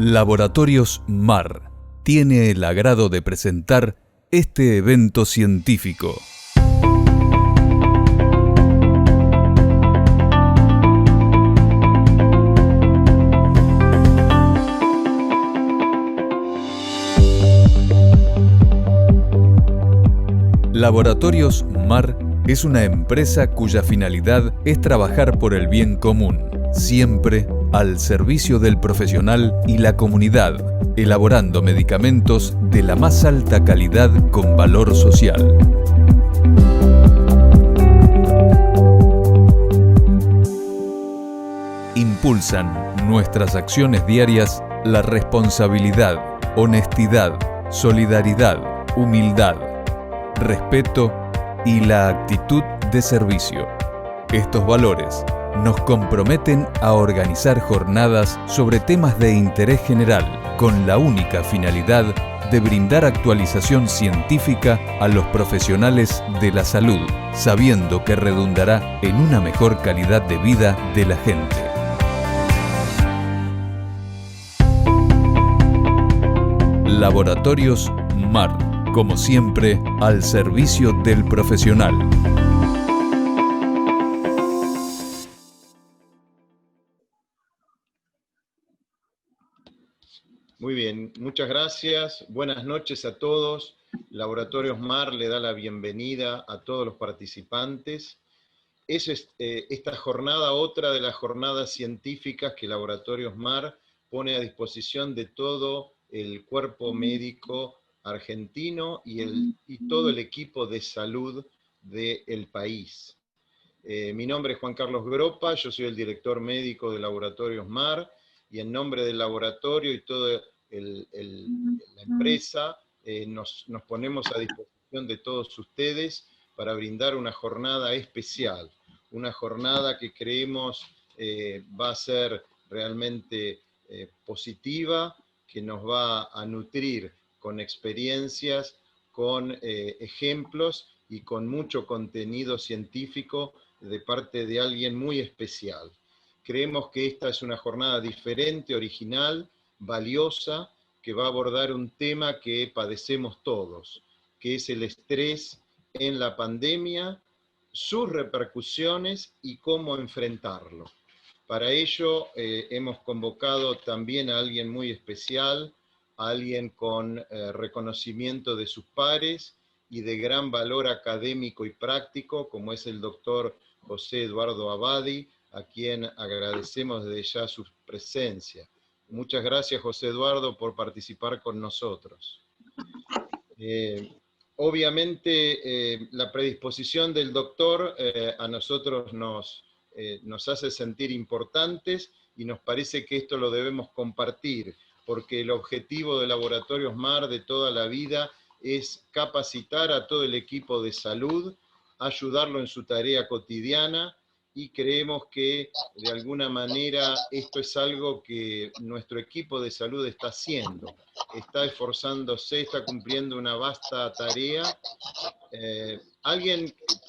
Laboratorios MAR tiene el agrado de presentar este evento científico. Laboratorios MAR es una empresa cuya finalidad es trabajar por el bien común, siempre al servicio del profesional y la comunidad, elaborando medicamentos de la más alta calidad con valor social. Impulsan nuestras acciones diarias la responsabilidad, honestidad, solidaridad, humildad, respeto y la actitud de servicio. Estos valores nos comprometen a organizar jornadas sobre temas de interés general con la única finalidad de brindar actualización científica a los profesionales de la salud, sabiendo que redundará en una mejor calidad de vida de la gente. Laboratorios MAR, como siempre, al servicio del profesional. Muy bien, muchas gracias. Buenas noches a todos. Laboratorios MAR le da la bienvenida a todos los participantes. Es esta jornada otra de las jornadas científicas que Laboratorios MAR pone a disposición de todo el cuerpo médico argentino y todo el equipo de salud del país. Mi nombre es Juan Carlos Gropa, yo soy el director médico de Laboratorios MAR, y en nombre del laboratorio y toda la empresa nos ponemos a disposición de todos ustedes para brindar una jornada especial, una jornada que creemos va a ser realmente positiva, que nos va a nutrir con experiencias, con ejemplos y con mucho contenido científico de parte de alguien muy especial. Creemos que esta es una jornada diferente, original, valiosa, que va a abordar un tema que padecemos todos, que es el estrés en la pandemia, sus repercusiones y cómo enfrentarlo. Para ello hemos convocado también a alguien muy especial, a alguien con reconocimiento de sus pares y de gran valor académico y práctico, como es el doctor José Eduardo Abadi, a quien agradecemos desde ya su presencia. Muchas gracias, José Eduardo, por participar con nosotros. Obviamente, la predisposición del doctor a nosotros nos hace sentir importantes y nos parece que esto lo debemos compartir, porque el objetivo de Laboratorios MAR de toda la vida es capacitar a todo el equipo de salud, ayudarlo en su tarea cotidiana, y creemos que de alguna manera esto es algo que nuestro equipo de salud está haciendo, está esforzándose, está cumpliendo una vasta tarea.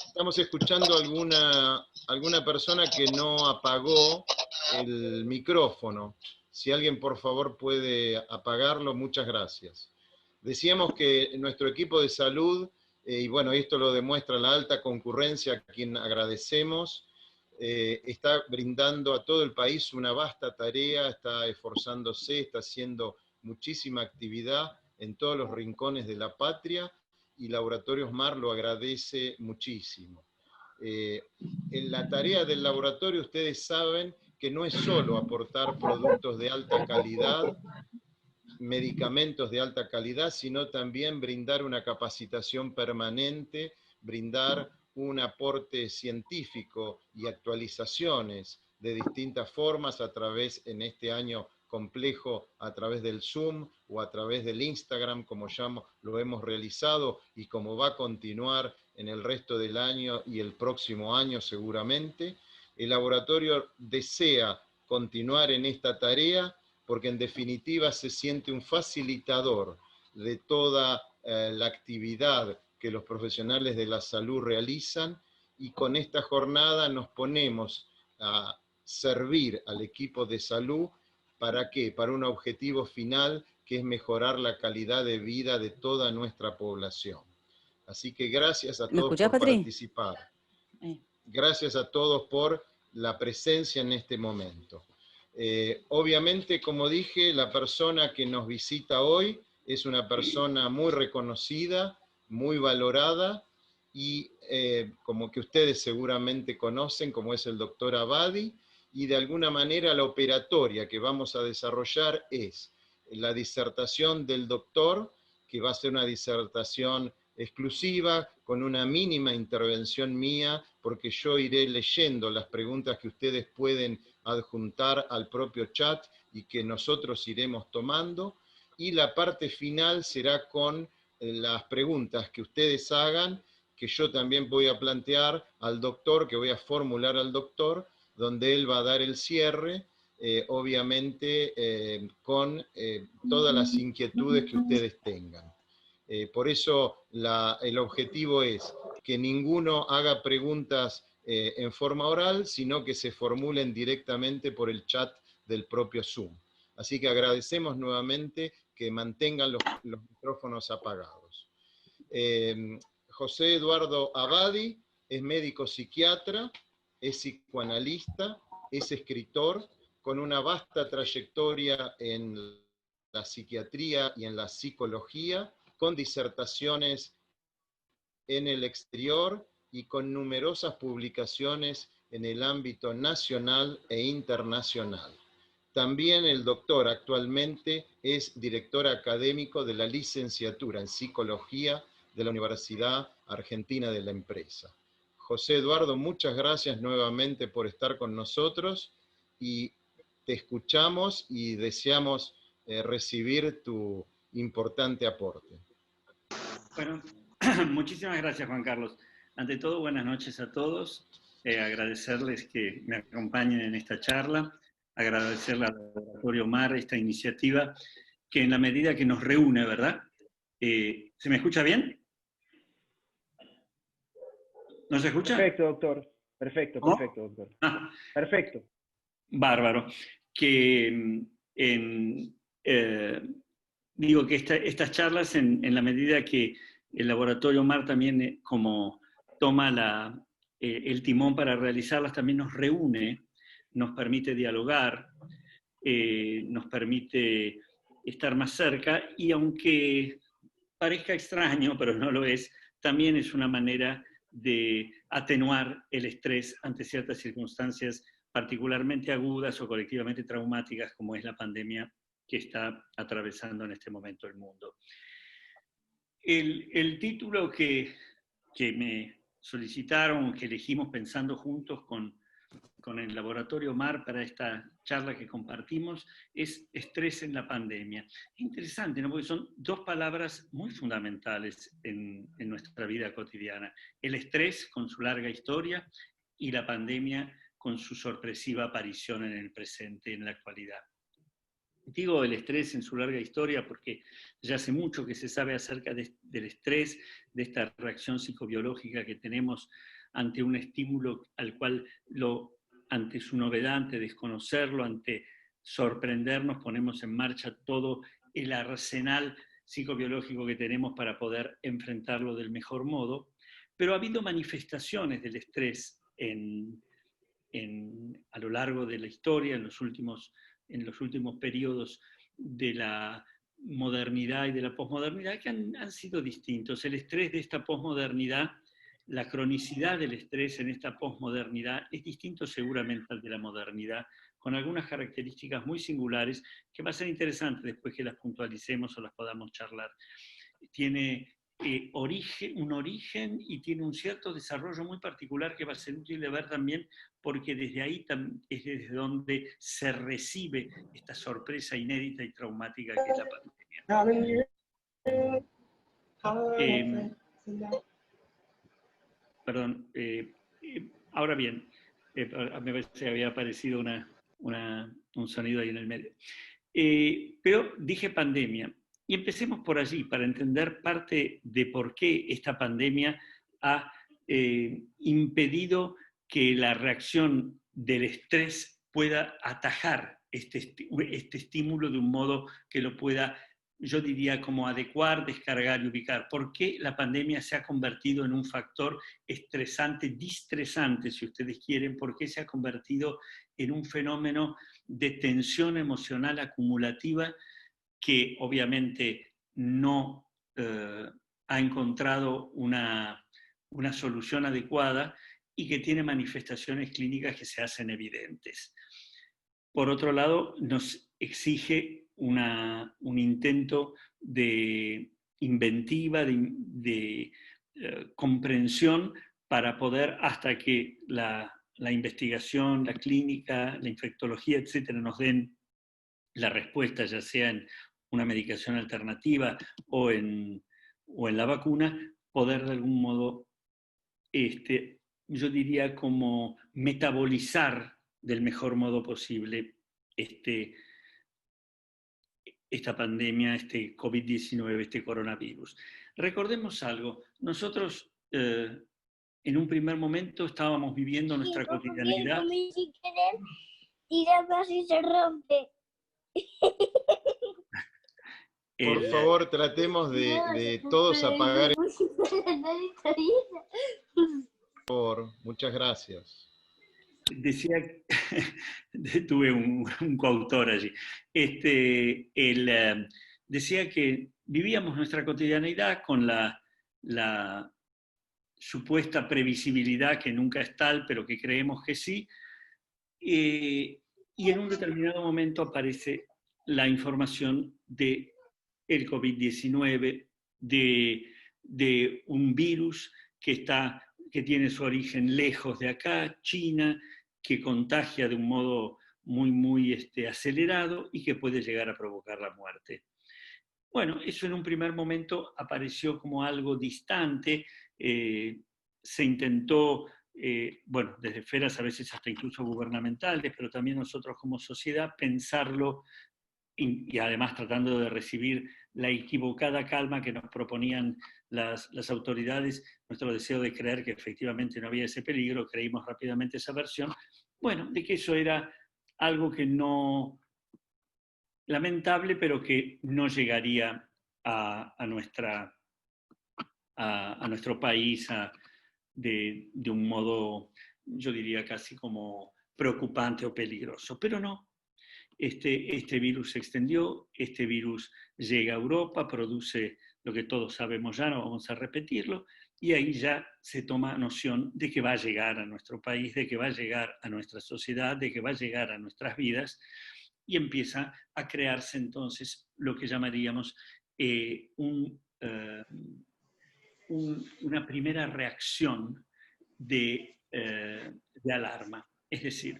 Estamos escuchando alguna persona que no apagó el micrófono. Si alguien por favor puede apagarlo, muchas gracias. Decíamos que nuestro equipo de salud, y bueno, esto lo demuestra la alta concurrencia a quien agradecemos, está brindando a todo el país una vasta tarea, está esforzándose, está haciendo muchísima actividad en todos los rincones de la patria, y Laboratorios MAR lo agradece muchísimo. En la tarea del laboratorio ustedes saben que no es solo aportar productos de alta calidad, medicamentos de alta calidad, sino también brindar una capacitación permanente, brindar un aporte científico y actualizaciones de distintas formas a través, en este año complejo, a través del Zoom o a través del Instagram, como ya lo hemos realizado y como va a continuar en el resto del año y el próximo año seguramente. El laboratorio desea continuar en esta tarea porque en definitiva se siente un facilitador de toda la actividad que los profesionales de la salud realizan, y con esta jornada nos ponemos a servir al equipo de salud ¿para qué? Para un objetivo final que es mejorar la calidad de vida de toda nuestra población. Así que gracias a ¿Me todos escuchás, por Patri? participar. Gracias a todos por la presencia en este momento. Obviamente, como dije, la persona que nos visita hoy es una persona muy reconocida, muy valorada, y como que ustedes seguramente conocen, como es el doctor Abadi, y de alguna manera la operatoria que vamos a desarrollar es la disertación del doctor, que va a ser una disertación exclusiva, con una mínima intervención mía, porque yo iré leyendo las preguntas que ustedes pueden adjuntar al propio chat y que nosotros iremos tomando, y la parte final será con las preguntas que ustedes hagan, que yo también voy a plantear al doctor, que voy a formular al doctor, donde él va a dar el cierre, obviamente con todas las inquietudes que ustedes tengan. Por eso el objetivo es que ninguno haga preguntas en forma oral, sino que se formulen directamente por el chat del propio Zoom. Así que agradecemos nuevamente que mantengan los micrófonos apagados. José Eduardo Abadi es médico psiquiatra, es psicoanalista, es escritor, con una vasta trayectoria en la psiquiatría y en la psicología, con disertaciones en el exterior y con numerosas publicaciones en el ámbito nacional e internacional. También el doctor actualmente es director académico de la licenciatura en psicología de la Universidad Argentina de la Empresa. José Eduardo, muchas gracias nuevamente por estar con nosotros y te escuchamos y deseamos recibir tu importante aporte. Bueno, muchísimas gracias, Juan Carlos. Ante todo, buenas noches a todos. Agradecerles que me acompañen en esta charla, agradecerle al Laboratorio Mar esta iniciativa que en la medida que nos reúne, ¿verdad? ¿Se me escucha bien? ¿No se escucha? Perfecto, doctor. Perfecto, ¿Oh? perfecto, doctor. Ah, Perfecto. bárbaro. Que digo que estas charlas, en la medida que el Laboratorio Mar también como toma el timón para realizarlas, también nos reúne, nos permite dialogar, nos permite estar más cerca, y aunque parezca extraño, pero no lo es, también es una manera de atenuar el estrés ante ciertas circunstancias particularmente agudas o colectivamente traumáticas, como es la pandemia que está atravesando en este momento el mundo. El título que me solicitaron, que elegimos pensando juntos con el Laboratorio Mar para esta charla que compartimos, es estrés en la pandemia. Interesante, ¿no? Porque son dos palabras muy fundamentales en nuestra vida cotidiana. El estrés con su larga historia y la pandemia con su sorpresiva aparición en el presente, en la actualidad. Digo el estrés en su larga historia porque ya hace mucho que se sabe acerca del estrés, de esta reacción psicobiológica que tenemos ante un estímulo al cual ante su novedad, ante desconocerlo, ante sorprendernos, ponemos en marcha todo el arsenal psicobiológico que tenemos para poder enfrentarlo del mejor modo. Pero ha habido manifestaciones del estrés a lo largo de la historia, en los últimos periodos de la modernidad y de la posmodernidad, que han sido distintos. El estrés de esta posmodernidad, la cronicidad del estrés en esta posmodernidad es distinto seguramente al de la modernidad, con algunas características muy singulares que va a ser interesante después que las puntualicemos o las podamos charlar. Tiene un origen y tiene un cierto desarrollo muy particular que va a ser útil de ver también, porque desde ahí es desde donde se recibe esta sorpresa inédita y traumática que es la pandemia. Perdón, ahora bien, me parece que había aparecido un sonido ahí en el medio. Pero dije pandemia. Y empecemos por allí, para entender parte de por qué esta pandemia ha impedido que la reacción del estrés pueda atajar este estímulo de un modo que lo pueda, yo diría, como adecuar, descargar y ubicar. ¿Por qué la pandemia se ha convertido en un factor estresante, distresante, si ustedes quieren? ¿Por qué se ha convertido en un fenómeno de tensión emocional acumulativa que obviamente no ha encontrado una solución adecuada y que tiene manifestaciones clínicas que se hacen evidentes? Por otro lado, nos exige un intento de inventiva, de comprensión para poder, hasta que la investigación, la clínica, la infectología, etcétera, nos den la respuesta, ya sea en una medicación alternativa o en la vacuna, poder de algún modo, yo diría, como metabolizar del mejor modo posible esta pandemia, este COVID-19, este coronavirus. Recordemos algo, nosotros en un primer momento estábamos viviendo nuestra cotidianidad. Si quieres, tírame así se rompe. Por favor, tratemos de todos apagar. Por favor, muchas gracias. Decía, tuve un coautor allí, decía que vivíamos nuestra cotidianidad con la supuesta previsibilidad que nunca es tal, pero que creemos que sí, y en un determinado momento aparece la información de el COVID-19, de un virus que tiene su origen lejos de acá, China, que contagia de un modo muy acelerado y que puede llegar a provocar la muerte. Bueno, eso en un primer momento apareció como algo distante, se intentó, bueno, desde esferas a veces hasta incluso gubernamentales, pero también nosotros como sociedad pensarlo, y además tratando de recibir la equivocada calma que nos proponían las autoridades, nuestro deseo de creer que efectivamente no había ese peligro, creímos rápidamente esa versión, bueno, de que eso era algo que no, lamentable, pero que no llegaría a nuestro país de un modo, yo diría casi como preocupante o peligroso, pero no. Este virus se extendió, este virus llega a Europa, produce lo que todos sabemos ya, no vamos a repetirlo, y ahí ya se toma noción de que va a llegar a nuestro país, de que va a llegar a nuestra sociedad, de que va a llegar a nuestras vidas, y empieza a crearse entonces lo que llamaríamos una primera reacción de alarma. Es decir,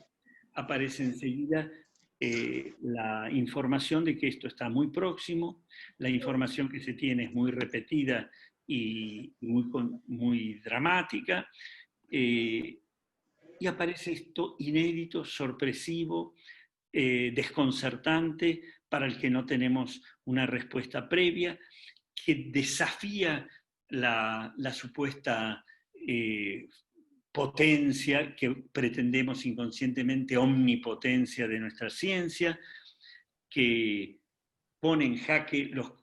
aparece enseguida la información de que esto está muy próximo, la información que se tiene es muy repetida y muy dramática, y aparece esto inédito, sorpresivo, desconcertante, para el que no tenemos una respuesta previa, que desafía la supuesta potencia que pretendemos inconscientemente, omnipotencia de nuestra ciencia, que pone en jaque los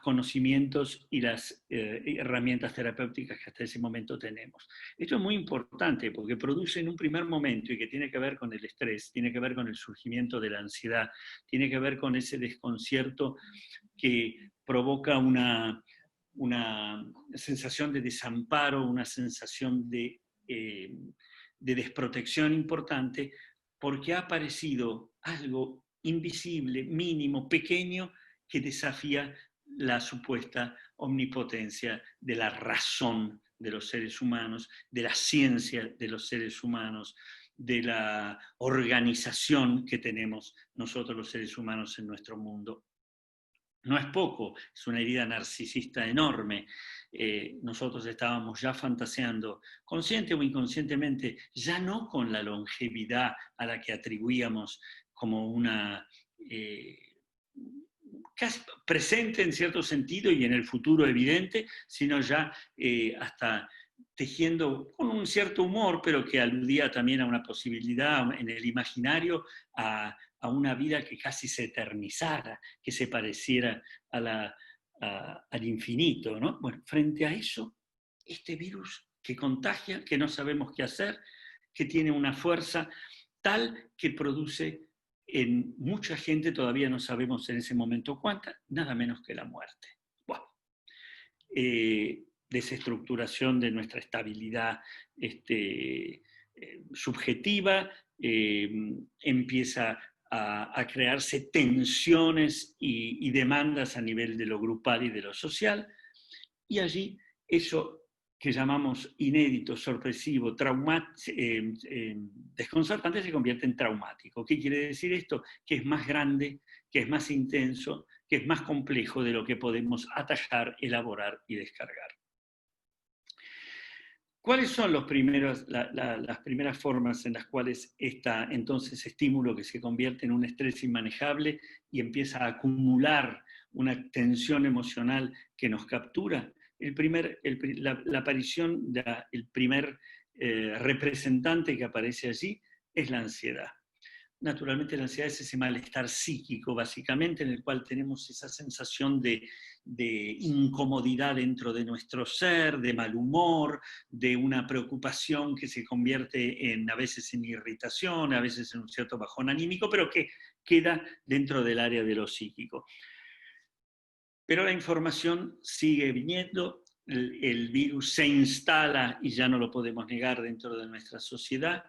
conocimientos y las herramientas terapéuticas que hasta ese momento tenemos. Esto es muy importante porque produce en un primer momento, y que tiene que ver con el estrés, tiene que ver con el surgimiento de la ansiedad, tiene que ver con ese desconcierto que provoca una sensación de desamparo, una sensación de desprotección importante, porque ha aparecido algo invisible, mínimo, pequeño, que desafía la supuesta omnipotencia de la razón de los seres humanos, de la ciencia de los seres humanos, de la organización que tenemos nosotros los seres humanos en nuestro mundo. No es poco, es una herida narcisista enorme. Nosotros estábamos ya fantaseando, consciente o inconscientemente, ya no con la longevidad a la que atribuíamos como una casi presente en cierto sentido y en el futuro evidente, sino ya hasta tejiendo con un cierto humor, pero que aludía también a una posibilidad en el imaginario, a una vida que casi se eternizara, que se pareciera al infinito, ¿no? Bueno, frente a eso, este virus que contagia, que no sabemos qué hacer, que tiene una fuerza tal que produce en mucha gente, todavía no sabemos en ese momento cuánta, nada menos que la muerte. Bueno, desestructuración de nuestra estabilidad subjetiva, empieza a crearse tensiones y demandas a nivel de lo grupal y de lo social, y allí eso que llamamos inédito, sorpresivo, desconcertante, se convierte en traumático. ¿Qué quiere decir esto? Que es más grande, que es más intenso, que es más complejo de lo que podemos atajar, elaborar y descargar. ¿Cuáles son las primeras formas en las cuales entonces estímulo que se convierte en un estrés inmanejable y empieza a acumular una tensión emocional que nos captura? La aparición del primer representante que aparece allí es la ansiedad. Naturalmente la ansiedad es ese malestar psíquico, básicamente, en el cual tenemos esa sensación de incomodidad dentro de nuestro ser, de mal humor, de una preocupación que se convierte a veces en irritación, a veces en un cierto bajón anímico, pero que queda dentro del área de lo psíquico. Pero la información sigue viniendo, el virus se instala y ya no lo podemos negar dentro de nuestra sociedad,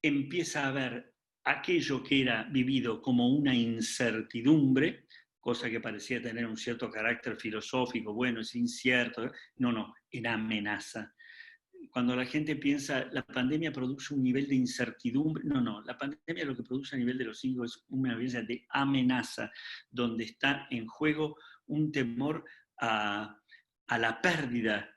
empieza a haber aquello que era vivido como una incertidumbre, cosa que parecía tener un cierto carácter filosófico, bueno, es incierto, no, era amenaza. Cuando la gente piensa, la pandemia produce un nivel de incertidumbre, no, la pandemia lo que produce a nivel de los psíquicos es una nivel de amenaza, donde está en juego un temor a la pérdida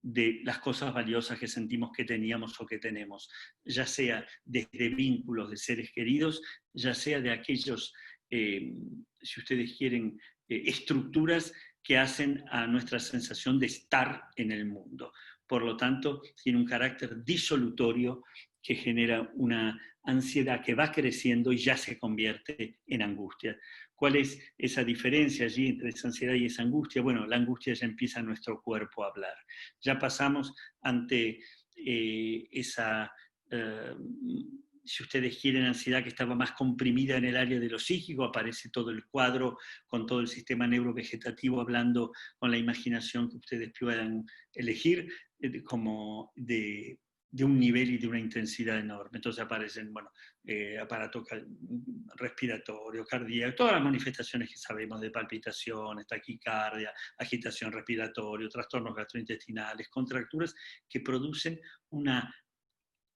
de las cosas valiosas que sentimos que teníamos o que tenemos, ya sea desde vínculos de seres queridos, ya sea de aquellos, si ustedes quieren, estructuras que hacen a nuestra sensación de estar en el mundo. Por lo tanto, tiene un carácter disolutorio que genera una ansiedad que va creciendo y ya se convierte en angustia. ¿Cuál es esa diferencia allí entre esa ansiedad y esa angustia? Bueno, la angustia ya empieza nuestro cuerpo a hablar. Ya pasamos ante esa, si ustedes quieren, ansiedad que estaba más comprimida en el área de lo psíquico, aparece todo el cuadro con todo el sistema neurovegetativo hablando con la imaginación que ustedes puedan elegir, como de un nivel y de una intensidad enorme. Entonces aparecen, aparato respiratorio, cardíaco, todas las manifestaciones que sabemos de palpitaciones, taquicardia, agitación respiratoria, trastornos gastrointestinales, contracturas que producen una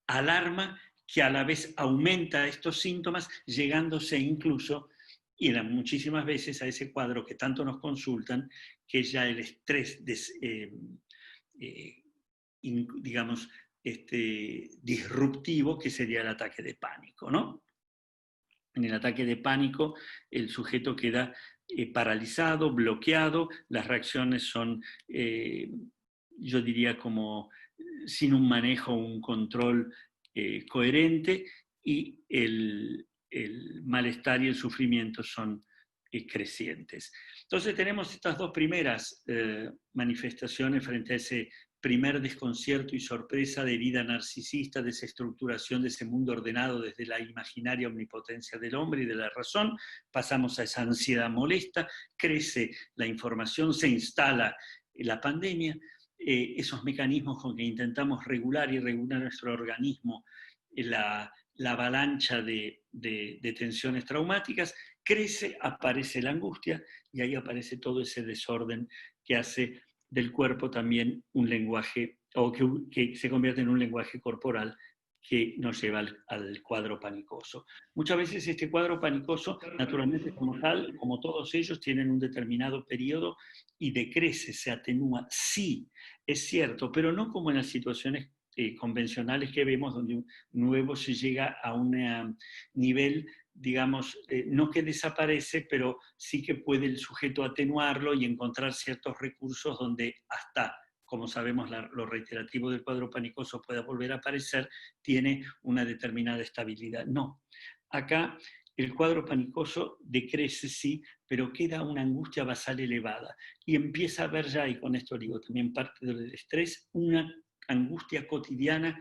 alarma que a la vez aumenta estos síntomas, llegándose incluso, y muchísimas veces, a ese cuadro que tanto nos consultan, que es ya el estrés, digamos, disruptivo, que sería el ataque de pánico, ¿no? En el ataque de pánico, el sujeto queda paralizado, bloqueado, las reacciones son, yo diría, como sin un manejo, un control coherente, y el malestar y el sufrimiento son crecientes. Entonces tenemos estas dos primeras manifestaciones frente a ese primer desconcierto y sorpresa de herida narcisista, desestructuración de ese mundo ordenado desde la imaginaria omnipotencia del hombre y de la razón. Pasamos a esa ansiedad molesta, crece la información, se instala la pandemia, esos mecanismos con que intentamos regular nuestro organismo, la avalancha de tensiones traumáticas, crece, aparece la angustia, y ahí aparece todo ese desorden que hace del cuerpo también un lenguaje, o que se convierte en un lenguaje corporal que nos lleva al cuadro panicoso. Muchas veces este cuadro panicoso, naturalmente como tal, como todos ellos, tienen un determinado periodo y decrece, se atenúa. Sí, es cierto, pero no como en las situaciones convencionales que vemos, donde nuevo se llega a un nivel, digamos, no que desaparece, pero sí que puede el sujeto atenuarlo y encontrar ciertos recursos donde hasta como sabemos, lo reiterativo del cuadro panicoso pueda volver a aparecer, tiene una determinada estabilidad. No, acá el cuadro panicoso decrece, sí, pero queda una angustia basal elevada. Y empieza a haber ya, y con esto digo también parte del estrés, una angustia cotidiana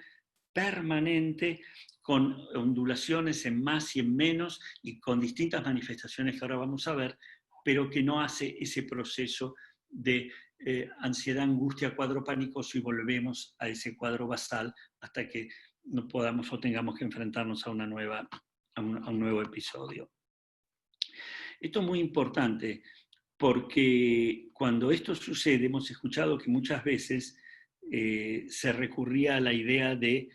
permanente, con ondulaciones en más y en menos, y con distintas manifestaciones que ahora vamos a ver, pero que no hace ese proceso de ansiedad, angustia, cuadro panicoso, y volvemos a ese cuadro basal hasta que no podamos o tengamos que enfrentarnos a un nuevo episodio. Esto es muy importante porque cuando esto sucede, hemos escuchado que muchas veces se recurría a la idea de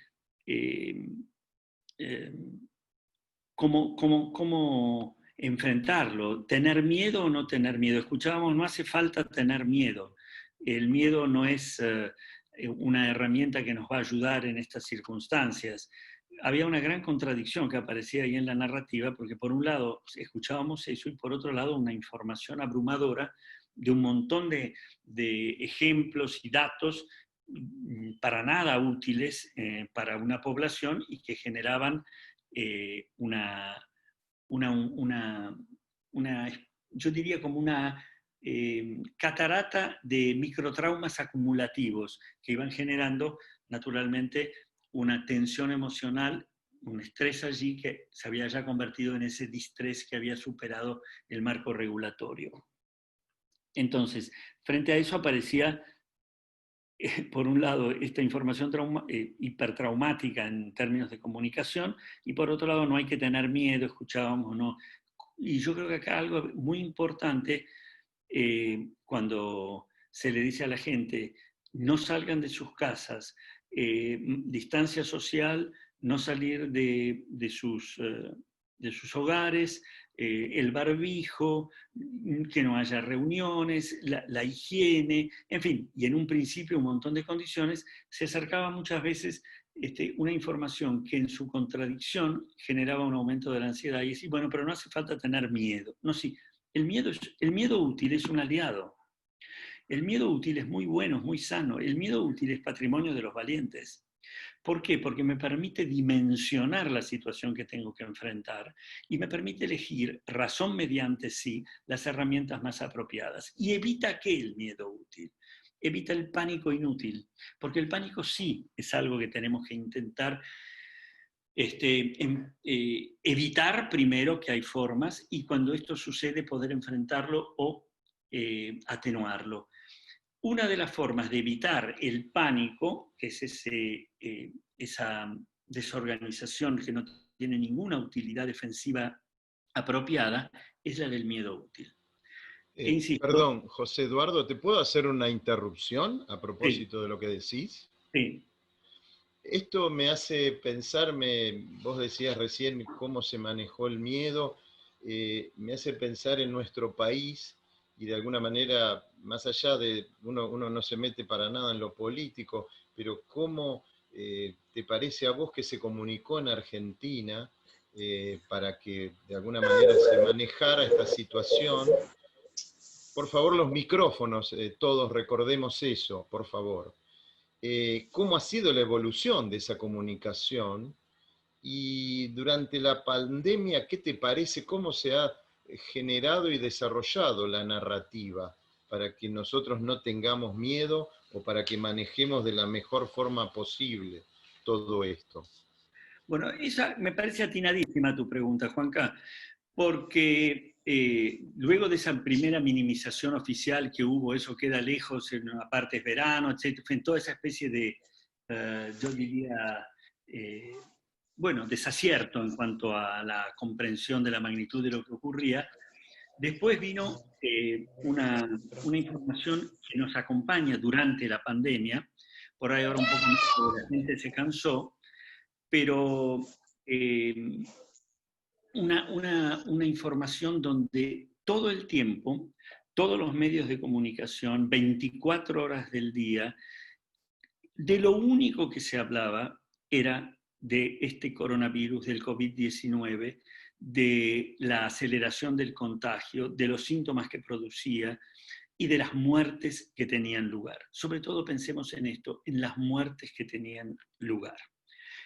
cómo enfrentarlo, tener miedo o no tener miedo. Escuchábamos, no hace falta tener miedo. El miedo no es una herramienta que nos va a ayudar en estas circunstancias. Había una gran contradicción que aparecía ahí en la narrativa, porque por un lado escuchábamos eso y por otro lado una información abrumadora de un montón de ejemplos y datos para nada útiles para una población y que generaban yo diría como una catarata de microtraumas acumulativos que iban generando naturalmente una tensión emocional, un estrés allí que se había ya convertido en ese distrés que había superado el marco regulatorio. Entonces, frente a eso aparecía, por un lado, esta información hipertraumática en términos de comunicación, y por otro lado, no hay que tener miedo, escuchábamos, ¿no? Y yo creo que acá algo muy importante, cuando se le dice a la gente, no salgan de sus casas, distancia social, no salir de sus hogares, el barbijo, que no haya reuniones, la higiene, en fin, y en un principio un montón de condiciones, se acercaba muchas veces una información que en su contradicción generaba un aumento de la ansiedad y decir, bueno, pero no hace falta tener miedo. No, sí, el miedo útil es un aliado. El miedo útil es muy bueno, es muy sano. El miedo útil es patrimonio de los valientes. ¿Por qué? Porque me permite dimensionar la situación que tengo que enfrentar y me permite elegir, razón mediante sí, las herramientas más apropiadas. Y evita ¿qué? El miedo útil. Evita el pánico inútil, porque el pánico sí es algo que tenemos que intentar evitar primero, que hay formas, y cuando esto sucede poder enfrentarlo o atenuarlo. Una de las formas de evitar el pánico, que es esa desorganización que no tiene ninguna utilidad defensiva apropiada, es la del miedo útil. Insisto, perdón, José Eduardo, ¿te puedo hacer una interrupción a propósito de lo que decís? Sí. Esto me hace pensarme, vos decías recién cómo se manejó el miedo, me hace pensar en nuestro país y de alguna manera, más allá de, uno no se mete para nada en lo político, pero cómo te parece a vos que se comunicó en Argentina para que de alguna manera se manejara esta situación. Por favor, los micrófonos, todos recordemos eso, por favor. ¿Cómo ha sido la evolución de esa comunicación? Y durante la pandemia, ¿qué te parece? ¿Cómo se ha generado y desarrollado la narrativa para que nosotros no tengamos miedo o para que manejemos de la mejor forma posible todo esto? Bueno, esa me parece atinadísima tu pregunta, Juanca, porque luego de esa primera minimización oficial que hubo, eso queda lejos, en una parte es verano, etc., en toda esa especie de, yo diría, bueno, desacierto en cuanto a la comprensión de la magnitud de lo que ocurría, después vino una información que nos acompaña durante la pandemia, por ahí ahora un poco más, porque la gente se cansó, pero una información donde todo el tiempo, todos los medios de comunicación, 24 horas del día, de lo único que se hablaba era de este coronavirus, del COVID-19, de la aceleración del contagio, de los síntomas que producía, y de las muertes que tenían lugar. Sobre todo pensemos en esto, en las muertes que tenían lugar.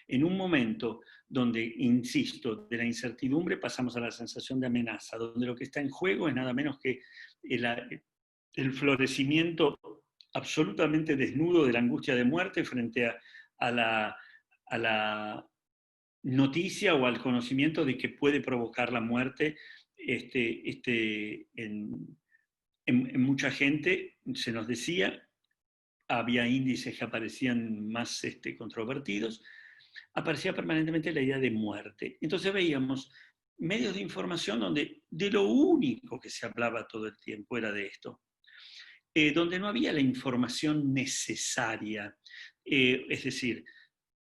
En un momento donde, insisto, de la incertidumbre pasamos a la sensación de amenaza, donde lo que está en juego es nada menos que el florecimiento absolutamente desnudo de la angustia de muerte frente a la noticia o al conocimiento de que puede provocar la muerte en mucha gente. Se nos decía, había índices que aparecían más controvertidos, aparecía permanentemente la idea de muerte. Entonces veíamos medios de información donde de lo único que se hablaba todo el tiempo era de esto, donde no había la información necesaria, es decir,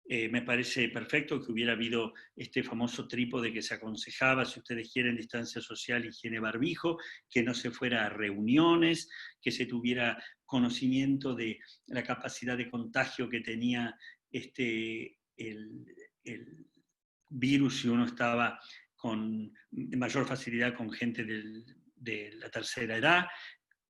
me parece perfecto que hubiera habido este famoso trípode que se aconsejaba, si ustedes quieren, distancia social, higiene, barbijo, que no se fuera a reuniones, que se tuviera conocimiento de la capacidad de contagio que tenía el virus si uno estaba con mayor facilidad con gente de la tercera edad,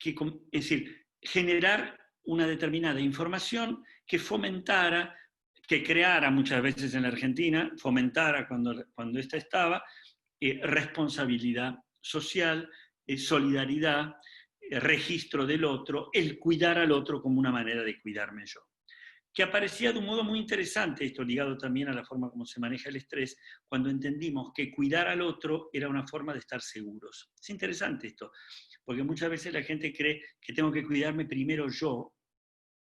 es decir, generar una determinada información que fomentara, que creara muchas veces en la Argentina, fomentara cuando ésta estaba, responsabilidad social, solidaridad, registro del otro, el cuidar al otro como una manera de cuidarme yo. Que aparecía de un modo muy interesante, esto ligado también a la forma como se maneja el estrés, cuando entendimos que cuidar al otro era una forma de estar seguros. Es interesante esto, porque muchas veces la gente cree que tengo que cuidarme primero yo,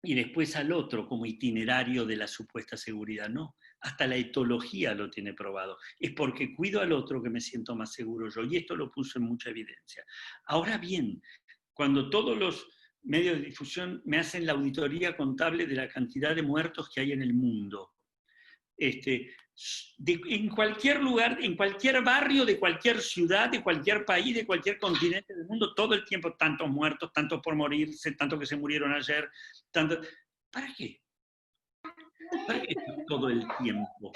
y después al otro como itinerario de la supuesta seguridad. No, hasta la etología lo tiene probado. Es porque cuido al otro que me siento más seguro yo, y esto lo puso en mucha evidencia. Ahora bien, cuando todos los medios de difusión me hacen la auditoría contable de la cantidad de muertos que hay en el mundo, en cualquier lugar, en cualquier barrio, de cualquier ciudad, de cualquier país, de cualquier continente del mundo, todo el tiempo, tantos muertos, tantos por morirse, tantos que se murieron ayer, tantos. ¿Para qué? ¿Para qué todo el tiempo?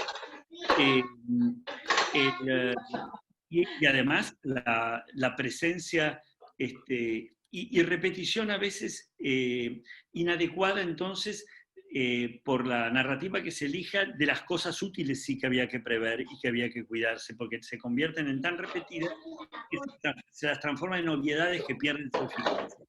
Y además la presencia y repetición a veces inadecuada, entonces, por la narrativa que se elija, de las cosas útiles sí que había que prever y que había que cuidarse, porque se convierten en tan repetidas que se las transforman en obviedades que pierden su eficacia.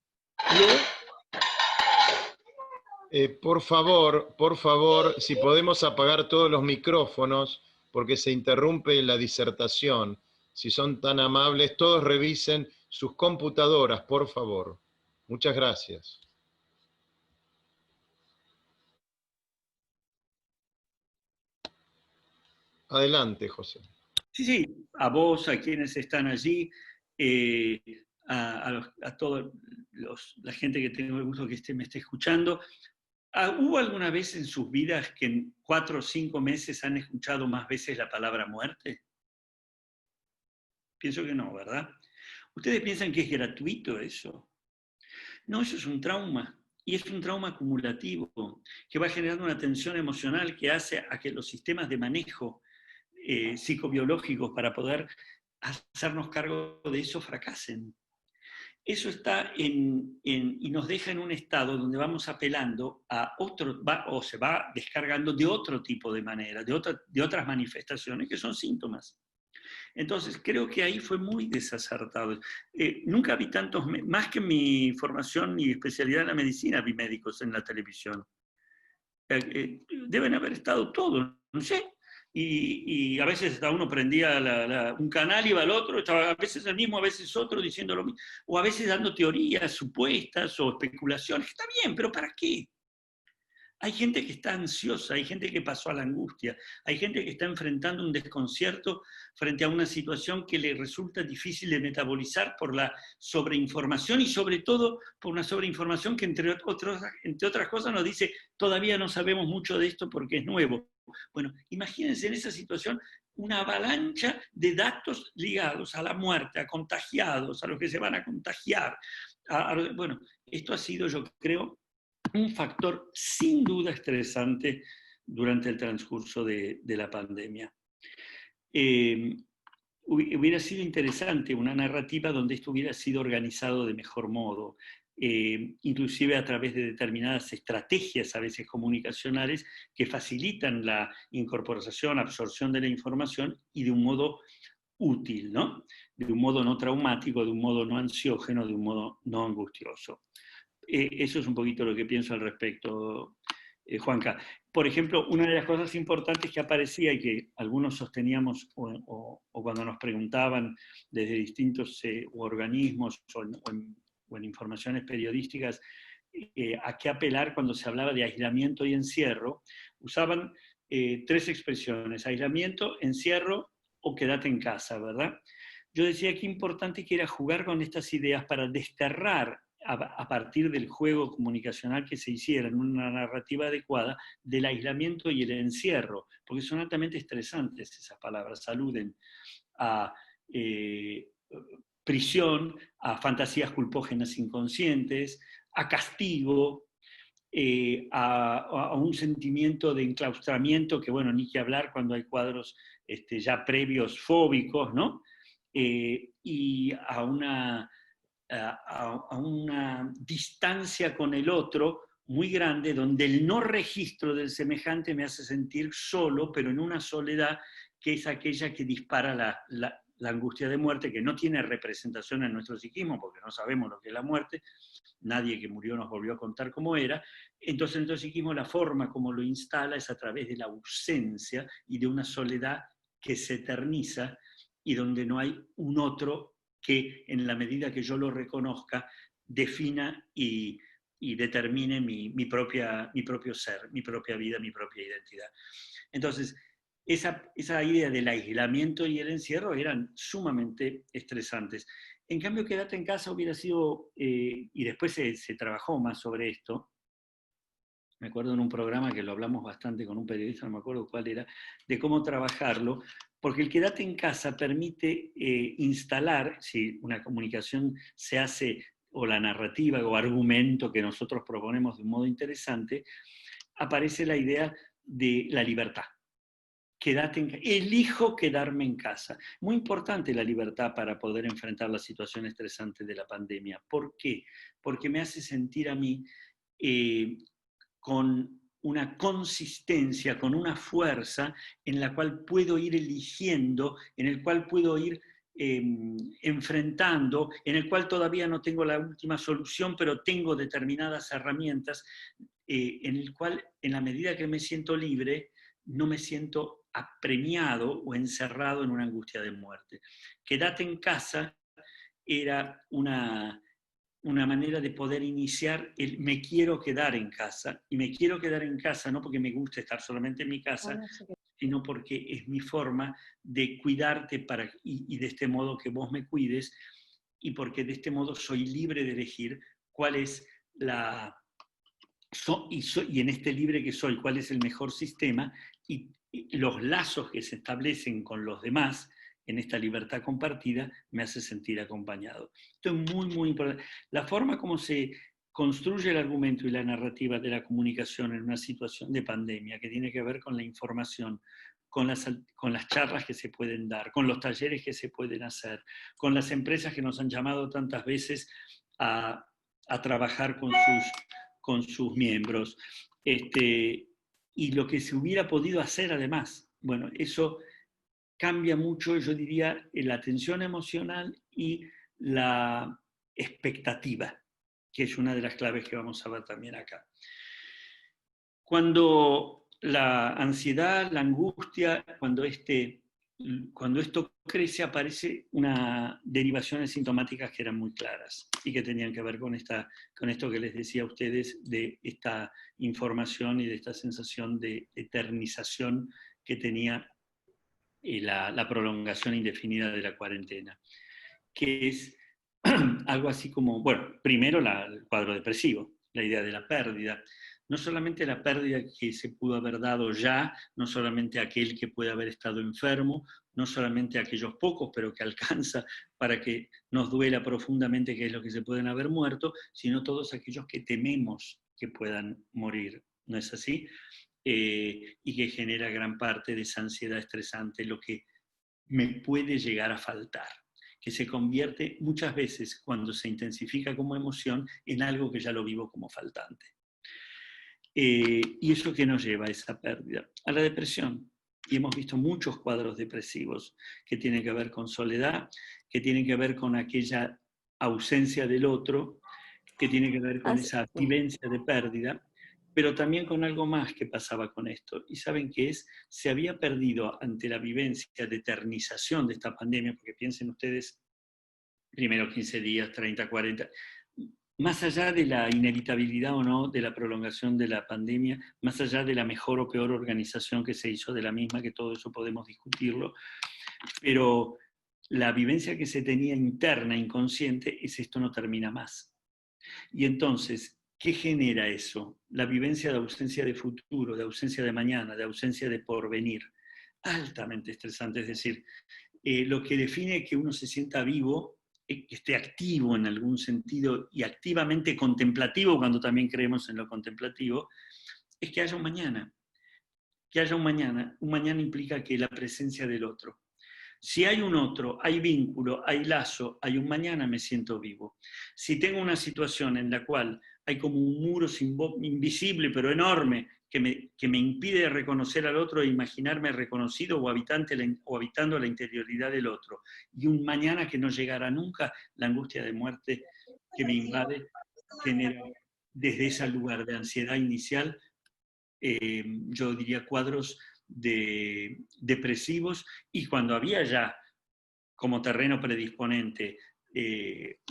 Por favor, si podemos apagar todos los micrófonos, porque se interrumpe la disertación. Si son tan amables, todos revisen sus computadoras, por favor. Muchas gracias. Adelante, José. Sí, a vos, a quienes están allí, a toda la gente que tengo el gusto que me esté escuchando. ¿Hubo alguna vez en sus vidas que en 4 o 5 meses han escuchado más veces la palabra muerte? Pienso que no, ¿verdad? ¿Ustedes piensan que es gratuito eso? No, eso es un trauma. Y es un trauma acumulativo que va generando una tensión emocional que hace a que los sistemas de manejo psicobiológicos para poder hacernos cargo de eso fracasen. Eso está y nos deja en un estado donde vamos apelando a otro, o se va descargando de otro tipo de manera, de otras manifestaciones que son síntomas. Entonces, creo que ahí fue muy desacertado. Nunca vi tantos, más que en mi formación y especialidad en la medicina, vi médicos en la televisión. Deben haber estado todos, no sé. Y a veces hasta uno prendía un canal, iba al otro, estaba a veces el mismo, a veces otro, diciendo lo mismo. O a veces dando teorías supuestas o especulaciones. Está bien, pero ¿para qué? Hay gente que está ansiosa, hay gente que pasó a la angustia, hay gente que está enfrentando un desconcierto frente a una situación que le resulta difícil de metabolizar por la sobreinformación y sobre todo por una sobreinformación que entre otras cosas nos dice todavía no sabemos mucho de esto porque es nuevo. Bueno, imagínense en esa situación una avalancha de datos ligados a la muerte, a contagiados, a los que se van a contagiar. Bueno, esto ha sido, yo creo, un factor sin duda estresante durante el transcurso de la pandemia. Hubiera sido interesante una narrativa donde esto hubiera sido organizado de mejor modo. inclusive a través de determinadas estrategias a veces comunicacionales que facilitan la incorporación, absorción de la información y de un modo útil, ¿no? De un modo no traumático, de un modo no ansiógeno, de un modo no angustioso. Eso es un poquito lo que pienso al respecto, Juanca. Por ejemplo, una de las cosas importantes que aparecía y que algunos sosteníamos o cuando nos preguntaban desde distintos organismos o en informaciones periodísticas a qué apelar cuando se hablaba de aislamiento y encierro, usaban 3 expresiones: aislamiento, encierro o quédate en casa, ¿verdad? Yo decía que importante que era jugar con estas ideas para desterrar a partir del juego comunicacional que se hiciera en una narrativa adecuada del aislamiento y el encierro, porque son altamente estresantes esas palabras, aluden a prisión, a fantasías culpógenas inconscientes, a castigo, a un sentimiento de enclaustramiento, que bueno, ni que hablar cuando hay cuadros ya previos fóbicos, ¿no? Y a una distancia con el otro muy grande, donde el no registro del semejante me hace sentir solo, pero en una soledad que es aquella que dispara la angustia de muerte, que no tiene representación en nuestro psiquismo, porque no sabemos lo que es la muerte, nadie que murió nos volvió a contar cómo era. Entonces en nuestro psiquismo la forma como lo instala es a través de la ausencia y de una soledad que se eterniza y donde no hay un otro que en la medida que yo lo reconozca defina y determine mi propio ser, mi propia vida, mi propia identidad. Entonces, esa idea del aislamiento y el encierro eran sumamente estresantes. En cambio, quédate en casa hubiera sido, y después se trabajó más sobre esto, me acuerdo en un programa que lo hablamos bastante con un periodista, no me acuerdo cuál era, de cómo trabajarlo, porque el quédate en casa permite instalar, si una comunicación se hace, o la narrativa o argumento que nosotros proponemos de un modo interesante, aparece la idea de la libertad. Elijo quedarme en casa. Muy importante la libertad para poder enfrentar la situación estresante de la pandemia. ¿Por qué? Porque me hace sentir a mí con una consistencia, con una fuerza en la cual puedo ir eligiendo, en el cual puedo ir enfrentando, en el cual todavía no tengo la última solución, pero tengo determinadas herramientas, en el cual, en la medida que me siento libre, no me siento apremiado o encerrado en una angustia de muerte. Quédate en casa era una manera de poder iniciar el me quiero quedar en casa, y me quiero quedar en casa no porque me guste estar solamente en mi casa, sino porque es mi forma de cuidarte y de este modo que vos me cuides, y porque de este modo soy libre de elegir cuál es y en este libre que soy, cuál es el mejor sistema, y los lazos que se establecen con los demás en esta libertad compartida me hace sentir acompañado. Esto es muy, muy importante. La forma como se construye el argumento y la narrativa de la comunicación en una situación de pandemia, que tiene que ver con la información, con las charlas que se pueden dar, con los talleres que se pueden hacer, con las empresas que nos han llamado tantas veces a trabajar con sus miembros, y lo que se hubiera podido hacer además. Bueno, eso cambia mucho, yo diría, la atención emocional y la expectativa, que es una de las claves que vamos a ver también acá. Cuando la ansiedad, la angustia, cuando esto crece, aparece unas derivaciones sintomáticas que eran muy claras y que tenían que ver con esto que les decía a ustedes, de esta información y de esta sensación de eternización que tenía la prolongación indefinida de la cuarentena, que es algo así como, bueno, primero el cuadro depresivo, la idea de la pérdida, no solamente la pérdida que se pudo haber dado ya, no solamente aquel que puede haber estado enfermo, no solamente aquellos pocos, pero que alcanza para que nos duela profundamente qué es lo que se pueden haber muerto, sino todos aquellos que tememos que puedan morir, ¿no es así? Y que genera gran parte de esa ansiedad estresante, lo que me puede llegar a faltar. que se convierte muchas veces, cuando se intensifica como emoción, en algo que ya lo vivo como faltante. ¿Y eso qué nos lleva a esa pérdida? A la depresión. Y hemos visto muchos cuadros depresivos que tienen que ver con soledad, que tienen que ver con aquella ausencia del otro, que tiene que ver con esa vivencia de pérdida, pero también con algo más que pasaba con esto. ¿Y saben qué es? Se había perdido ante la vivencia de eternización de esta pandemia, porque piensen ustedes, primero 15 días, 30, 40, más allá de la inevitabilidad o no de la prolongación de la pandemia, más allá de la mejor o peor organización que se hizo de la misma, que todo eso podemos discutirlo, pero la vivencia que se tenía interna, inconsciente, es esto no termina más. Y entonces, ¿qué genera eso? La vivencia de ausencia de futuro, de ausencia de mañana, de ausencia de porvenir. Altamente estresante, es decir, lo que define que uno se sienta vivo, que esté activo en algún sentido y activamente contemplativo, cuando también creemos en lo contemplativo, es que haya un mañana. Que haya un mañana. Un mañana implica que la presencia del otro. Si hay un otro, hay vínculo, hay lazo, hay un mañana, me siento vivo. Si tengo una situación en la cual hay como un muro invisible pero enorme que me impide reconocer al otro e imaginarme reconocido o habitando la interioridad del otro, y un mañana que no llegará nunca, la angustia de muerte que me invade genera desde ese lugar de ansiedad inicial, yo diría cuadros depresivos, y cuando había ya como terreno predisponente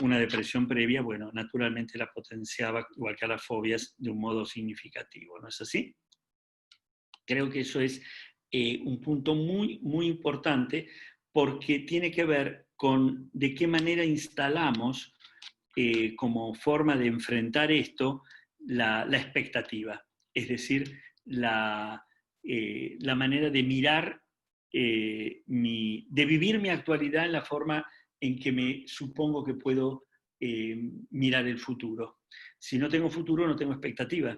una depresión previa, bueno, naturalmente la potenciaba, igual que a las fobias, de un modo significativo, ¿no es así? Creo que eso es un punto muy, muy importante, porque tiene que ver con de qué manera instalamos como forma de enfrentar esto la expectativa, es decir, la manera de mirar, de vivir mi actualidad en la forma en que me supongo que puedo mirar el futuro. Si no tengo futuro, no tengo expectativa.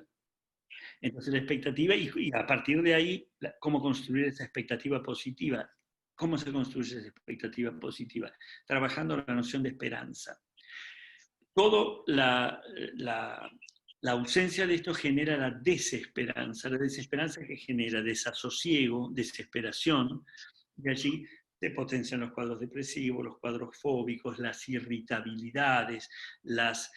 Entonces la expectativa, y a partir de ahí, cómo construir esa expectativa positiva. ¿Cómo se construye esa expectativa positiva? Trabajando la noción de esperanza. Todo la ausencia de esto genera la desesperanza que genera desasosiego, desesperación, y allí se potencian los cuadros depresivos, los cuadros fóbicos, las irritabilidades, las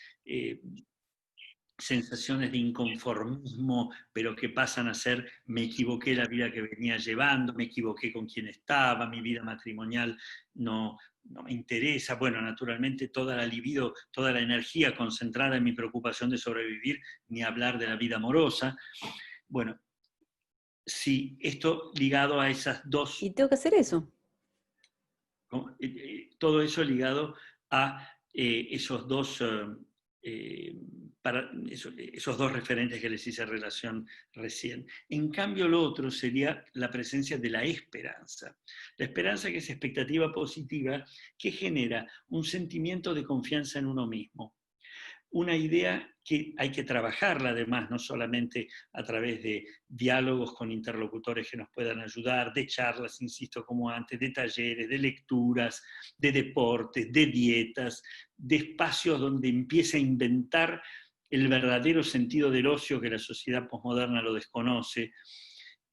sensaciones de inconformismo, pero que pasan a ser: me equivoqué la vida que venía llevando, me equivoqué con quien estaba, mi vida matrimonial no me interesa. Bueno, naturalmente toda la libido, toda la energía concentrada en mi preocupación de sobrevivir, ni hablar de la vida amorosa. Bueno, si esto ligado a esas dos... Y tengo que hacer eso. Todo eso ligado a esos dos... para esos dos referentes que les hice relación recién. En cambio, lo otro sería la presencia de la esperanza. La esperanza, que es expectativa positiva, que genera un sentimiento de confianza en uno mismo. Una idea que hay que trabajarla además, no solamente a través de diálogos con interlocutores que nos puedan ayudar, de charlas, insisto, como antes, de talleres, de lecturas, de deportes, de dietas, de espacios donde empiece a inventar el verdadero sentido del ocio, que la sociedad posmoderna lo desconoce,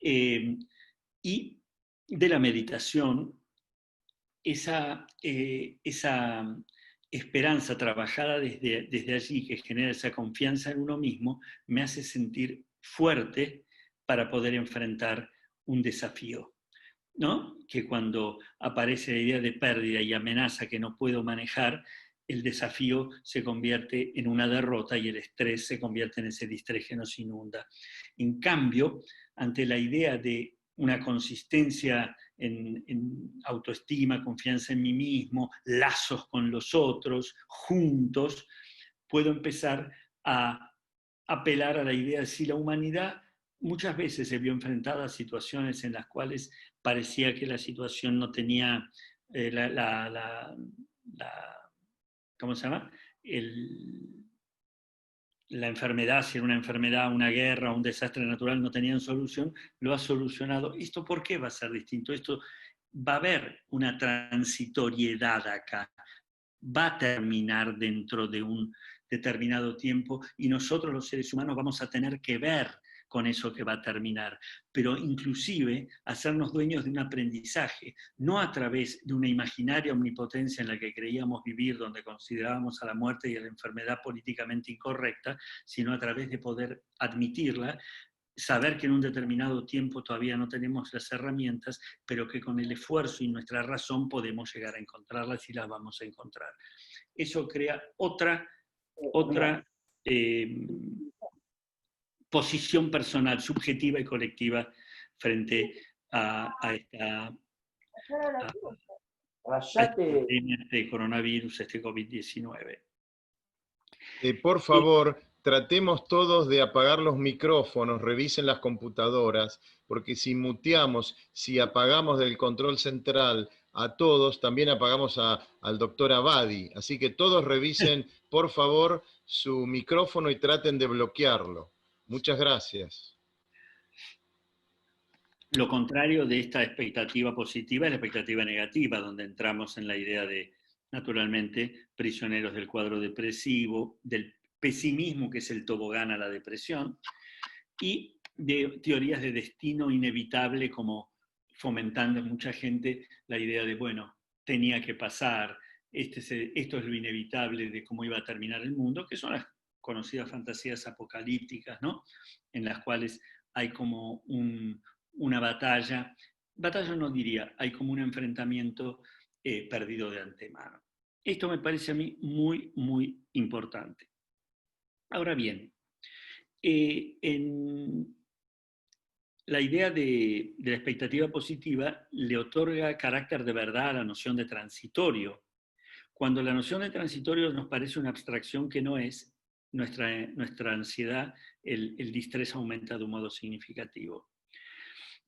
y de la meditación, esa esperanza trabajada desde allí, que genera esa confianza en uno mismo, me hace sentir fuerte para poder enfrentar un desafío, ¿no? Que cuando aparece la idea de pérdida y amenaza que no puedo manejar, el desafío se convierte en una derrota y el estrés se convierte en ese distrés que nos inunda. En cambio, ante la idea de una consistencia en autoestima, confianza en mí mismo, lazos con los otros, juntos, puedo empezar a apelar a la idea de si la humanidad muchas veces se vio enfrentada a situaciones en las cuales parecía que la situación no tenía ¿cómo se llama? La enfermedad, si era una enfermedad, una guerra, un desastre natural, no tenían solución, lo ha solucionado. ¿Esto por qué va a ser distinto? Esto va a haber una transitoriedad acá, va a terminar dentro de un determinado tiempo y nosotros los seres humanos vamos a tener que ver con eso que va a terminar, pero inclusive hacernos dueños de un aprendizaje, no a través de una imaginaria omnipotencia en la que creíamos vivir, donde considerábamos a la muerte y a la enfermedad políticamente incorrecta, sino a través de poder admitirla, saber que en un determinado tiempo todavía no tenemos las herramientas, pero que con el esfuerzo y nuestra razón podemos llegar a encontrarlas y las vamos a encontrar. Eso crea otra posición personal, subjetiva y colectiva frente a esta pandemia, este coronavirus, este COVID-19. Por favor, tratemos todos de apagar los micrófonos, revisen las computadoras, porque si muteamos, si apagamos del control central a todos, también apagamos al doctor Abadi. Así que todos revisen, por favor, su micrófono y traten de bloquearlo. Muchas gracias. Lo contrario de esta expectativa positiva es la expectativa negativa, donde entramos en la idea de, naturalmente, prisioneros del cuadro depresivo, del pesimismo, que es el tobogán a la depresión, y de teorías de destino inevitable, como fomentando en mucha gente la idea de, bueno, tenía que pasar, esto es lo inevitable de cómo iba a terminar el mundo, que son las conocidas fantasías apocalípticas, ¿no? En las cuales hay como una batalla no diría, hay como un enfrentamiento perdido de antemano. Esto me parece a mí muy, muy importante. Ahora bien, en la idea de la expectativa positiva le otorga carácter de verdad a la noción de transitorio. Cuando la noción de transitorio nos parece una abstracción que no es, nuestra ansiedad, el distrés aumenta de un modo significativo.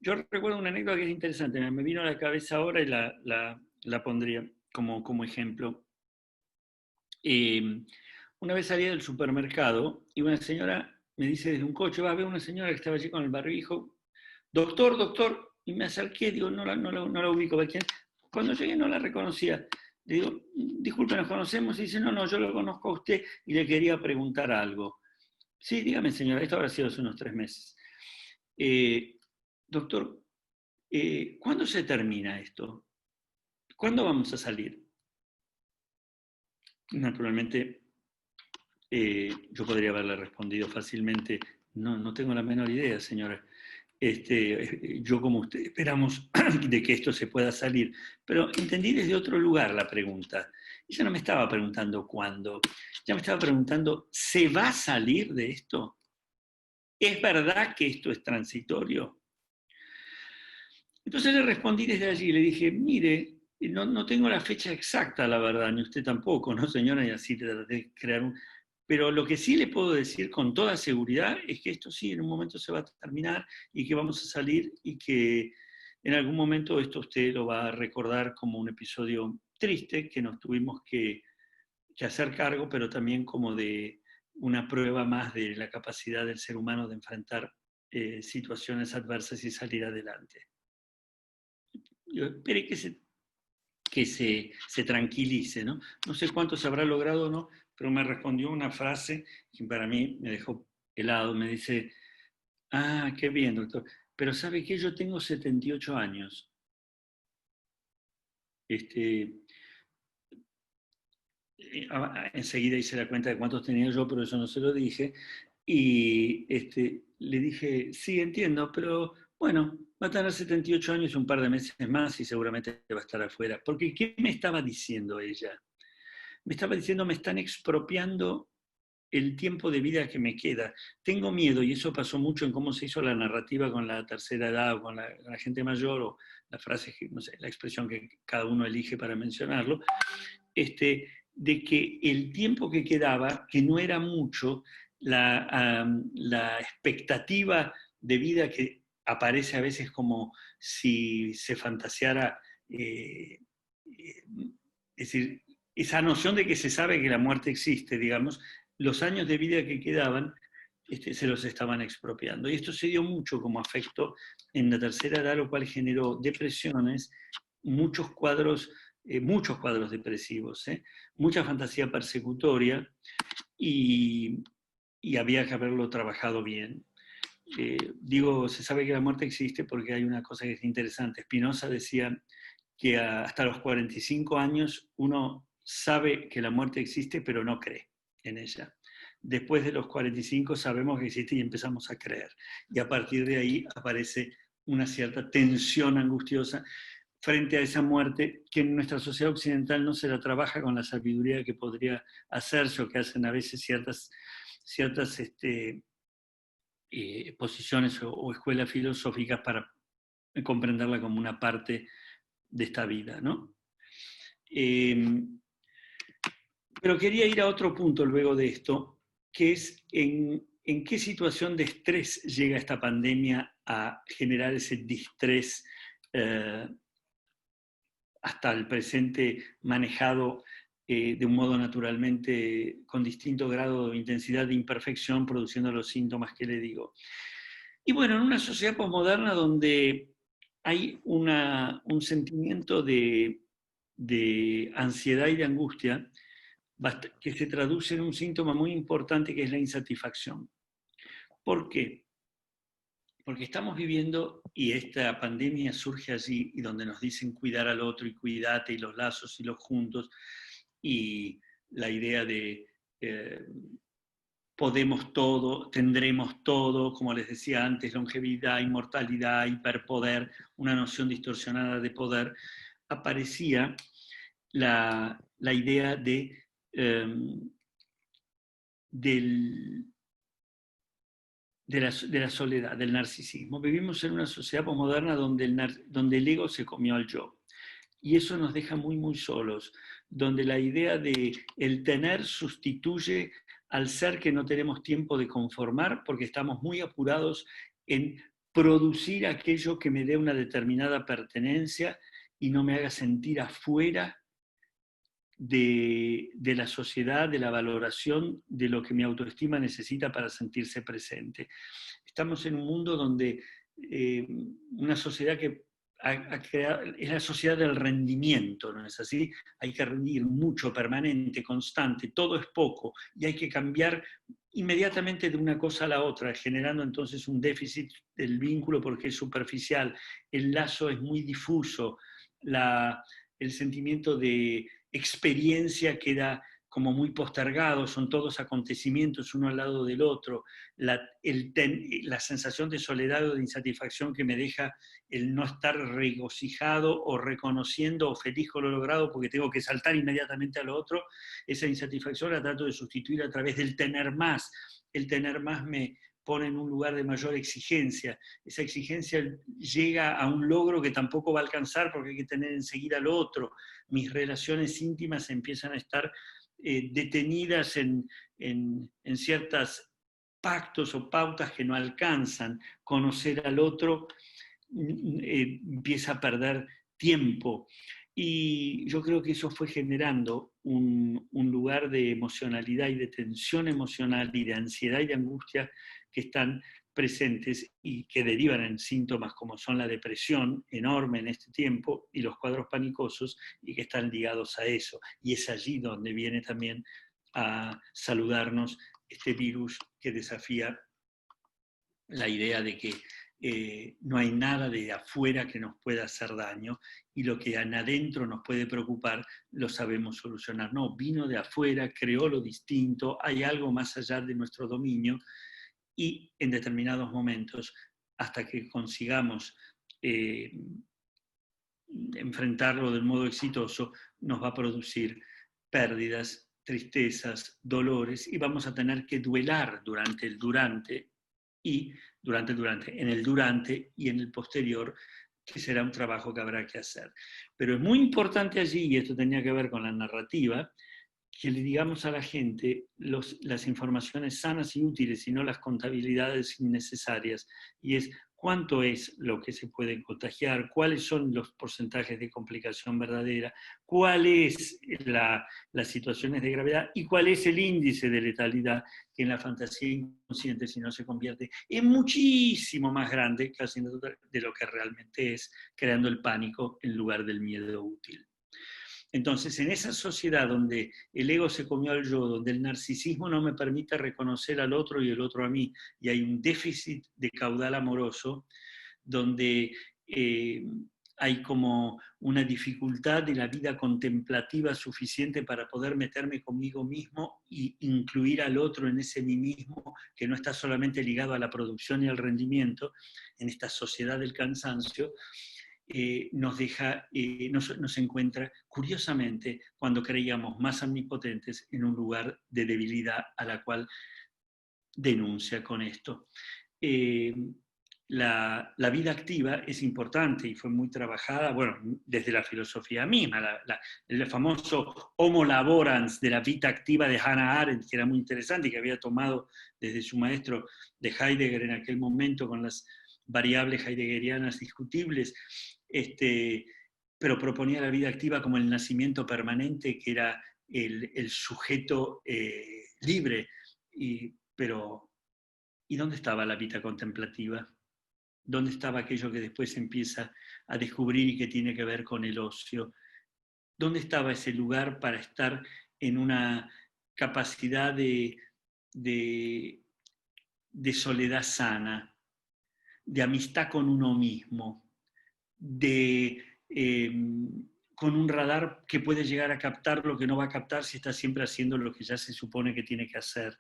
Yo recuerdo una anécdota que es interesante, me vino a la cabeza ahora y la pondría como ejemplo. Una vez salí del supermercado y una señora me dice desde un coche, va a ver una señora que estaba allí con el barbijo, doctor, doctor, y me acerqué, digo, no la ubico, ¿de quién? Cuando llegué no la reconocía. Le digo, disculpe, ¿nos conocemos? Y dice, no, yo lo conozco a usted y le quería preguntar algo. Sí, dígame, señora, esto habrá sido hace unos 3 meses. Doctor, ¿cuándo se termina esto? ¿Cuándo vamos a salir? Naturalmente, yo podría haberle respondido fácilmente, no tengo la menor idea, señora. Yo como usted esperamos de que esto se pueda salir, pero entendí desde otro lugar la pregunta. Ella no me estaba preguntando cuándo, ella me estaba preguntando, ¿se va a salir de esto? ¿Es verdad que esto es transitorio? Entonces le respondí desde allí, le dije, mire, no tengo la fecha exacta, la verdad, ni usted tampoco, ¿no, señora? Y así traté de crear un... Pero lo que sí le puedo decir con toda seguridad es que esto sí en un momento se va a terminar y que vamos a salir y que en algún momento esto usted lo va a recordar como un episodio triste que nos tuvimos que hacer cargo, pero también como de una prueba más de la capacidad del ser humano de enfrentar situaciones adversas y salir adelante. Yo esperé que se tranquilice, ¿no? No sé cuánto se habrá logrado o no, pero me respondió una frase que para mí me dejó helado. Me dice, ah, qué bien, doctor, pero ¿sabe qué? Yo tengo 78 años. Enseguida hice la cuenta de cuántos tenía yo, pero eso no se lo dije. Y le dije, sí, entiendo, pero bueno, va a tener 78 años, un par de meses más y seguramente va a estar afuera. Porque ¿qué me estaba diciendo ella? Me estaba diciendo, me están expropiando el tiempo de vida que me queda. Tengo miedo, y eso pasó mucho en cómo se hizo la narrativa con la tercera edad o con la gente mayor, o la frase, no sé, la expresión que cada uno elige para mencionarlo, de que el tiempo que quedaba, que no era mucho, la expectativa de vida que aparece a veces como si se fantaseara, es decir, esa noción de que se sabe que la muerte existe, digamos, los años de vida que quedaban se los estaban expropiando. Y esto se dio mucho como afecto en la tercera edad, lo cual generó depresiones muchos cuadros depresivos, mucha fantasía persecutoria, y había que haberlo trabajado bien. Se sabe que la muerte existe porque hay una cosa que es interesante. Spinoza decía que hasta los 45 años uno sabe que la muerte existe, pero no cree en ella. Después de los 45 sabemos que existe y empezamos a creer. Y a partir de ahí aparece una cierta tensión angustiosa frente a esa muerte que en nuestra sociedad occidental no se la trabaja con la sabiduría que podría hacerse, o que hacen a veces ciertas posiciones o escuelas filosóficas para comprenderla como una parte de esta vida, ¿no? Pero quería ir a otro punto luego de esto, que es en qué situación de estrés llega esta pandemia a generar ese distrés hasta el presente manejado de un modo naturalmente con distinto grado de intensidad de imperfección, produciendo los síntomas que le digo. Y bueno, en una sociedad posmoderna donde hay un sentimiento de ansiedad y de angustia que se traduce en un síntoma muy importante, que es la insatisfacción. ¿Por qué? Porque estamos viviendo, y esta pandemia surge allí, y donde nos dicen cuidar al otro y cuídate, y los lazos y los juntos, y la idea de podemos todo, tendremos todo, como les decía antes, longevidad, inmortalidad, hiperpoder, una noción distorsionada de poder, aparecía la idea de la soledad, del narcisismo. Vivimos en una sociedad posmoderna donde el ego se comió al yo. Y eso nos deja muy, muy solos, donde la idea de el tener sustituye al ser que no tenemos tiempo de conformar, porque estamos muy apurados en producir aquello que me dé una determinada pertenencia y no me haga sentir afuera de la sociedad, de la valoración de lo que mi autoestima necesita para sentirse presente. Estamos en un mundo donde una sociedad que ha creado, es la sociedad del rendimiento, ¿no es así? Hay que rendir mucho, permanente, constante, todo es poco, y hay que cambiar inmediatamente de una cosa a la otra, generando entonces un déficit del vínculo porque es superficial, el lazo es muy difuso, el sentimiento de experiencia queda como muy postergado, son todos acontecimientos uno al lado del otro, la sensación de soledad o de insatisfacción que me deja el no estar regocijado o reconociendo o feliz con lo logrado porque tengo que saltar inmediatamente a lo otro, esa insatisfacción la trato de sustituir a través del tener más. El tener más me pone en un lugar de mayor exigencia. Esa exigencia llega a un logro que tampoco va a alcanzar porque hay que tener enseguida lo otro. Mis relaciones íntimas empiezan a estar detenidas en ciertos pactos o pautas que no alcanzan. Conocer al otro empieza a perder tiempo. Y yo creo que eso fue generando un lugar de emocionalidad y de tensión emocional y de ansiedad y de angustia que están presentes y que derivan en síntomas como son la depresión enorme en este tiempo y los cuadros panicosos, y que están ligados a eso. Y es allí donde viene también a saludarnos este virus que desafía la idea de que no hay nada de afuera que nos pueda hacer daño, y lo que adentro nos puede preocupar lo sabemos solucionar. No, vino de afuera, creó lo distinto, hay algo más allá de nuestro dominio, y en determinados momentos, hasta que consigamos enfrentarlo del modo exitoso, nos va a producir pérdidas, tristezas, dolores, y vamos a tener que duelar durante el durante, en el durante y en el posterior, que será un trabajo que habrá que hacer. Pero es muy importante allí, y esto tenía que ver con la narrativa, que le digamos a la gente las informaciones sanas y útiles y no las contabilidades innecesarias. Y es cuánto es lo que se puede contagiar, cuáles son los porcentajes de complicación verdadera, cuál es las situaciones de gravedad y cuál es el índice de letalidad que en la fantasía inconsciente, si no se convierte, es muchísimo más grande casi de lo que realmente es, creando el pánico en lugar del miedo útil. Entonces, en esa sociedad donde el ego se comió al yo, donde el narcisismo no me permite reconocer al otro y el otro a mí, y hay un déficit de caudal amoroso, donde hay como una dificultad de la vida contemplativa suficiente para poder meterme conmigo mismo e incluir al otro en ese mí mismo, que no está solamente ligado a la producción y al rendimiento, en esta sociedad del cansancio, nos encuentra, curiosamente, cuando creíamos más omnipotentes, en un lugar de debilidad a la cual denuncia con esto. La vida activa es importante y fue muy trabajada, bueno, desde la filosofía misma, el famoso homo laborans de la vida activa de Hannah Arendt, que era muy interesante y que había tomado desde su maestro de Heidegger en aquel momento con las variables heideggerianas discutibles, pero proponía la vida activa como el nacimiento permanente, que era el sujeto libre. ¿Y dónde estaba la vida contemplativa? ¿Dónde estaba aquello que después empieza a descubrir y que tiene que ver con el ocio? ¿Dónde estaba ese lugar para estar en una capacidad de soledad sana, de amistad con uno mismo, con un radar que puede llegar a captar lo que no va a captar si está siempre haciendo lo que ya se supone que tiene que hacer?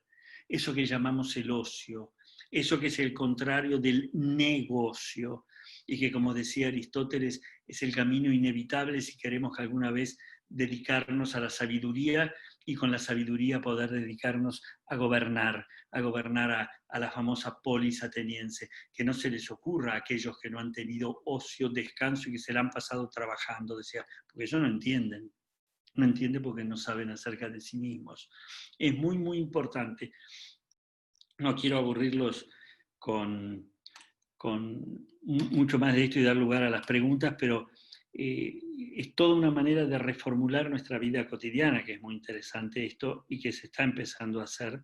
Eso que llamamos el ocio, eso que es el contrario del negocio, y que, como decía Aristóteles, es el camino inevitable si queremos que alguna vez dedicarnos a la sabiduría, y con la sabiduría poder dedicarnos a gobernar a la famosa polis ateniense. Que no se les ocurra a aquellos que no han tenido ocio, descanso y que se la han pasado trabajando, decía, porque ellos no entienden. No entienden porque no saben acerca de sí mismos. Es muy, muy importante. No quiero aburrirlos con mucho más de esto y dar lugar a las preguntas, pero es toda una manera de reformular nuestra vida cotidiana, que es muy interesante esto y que se está empezando a hacer,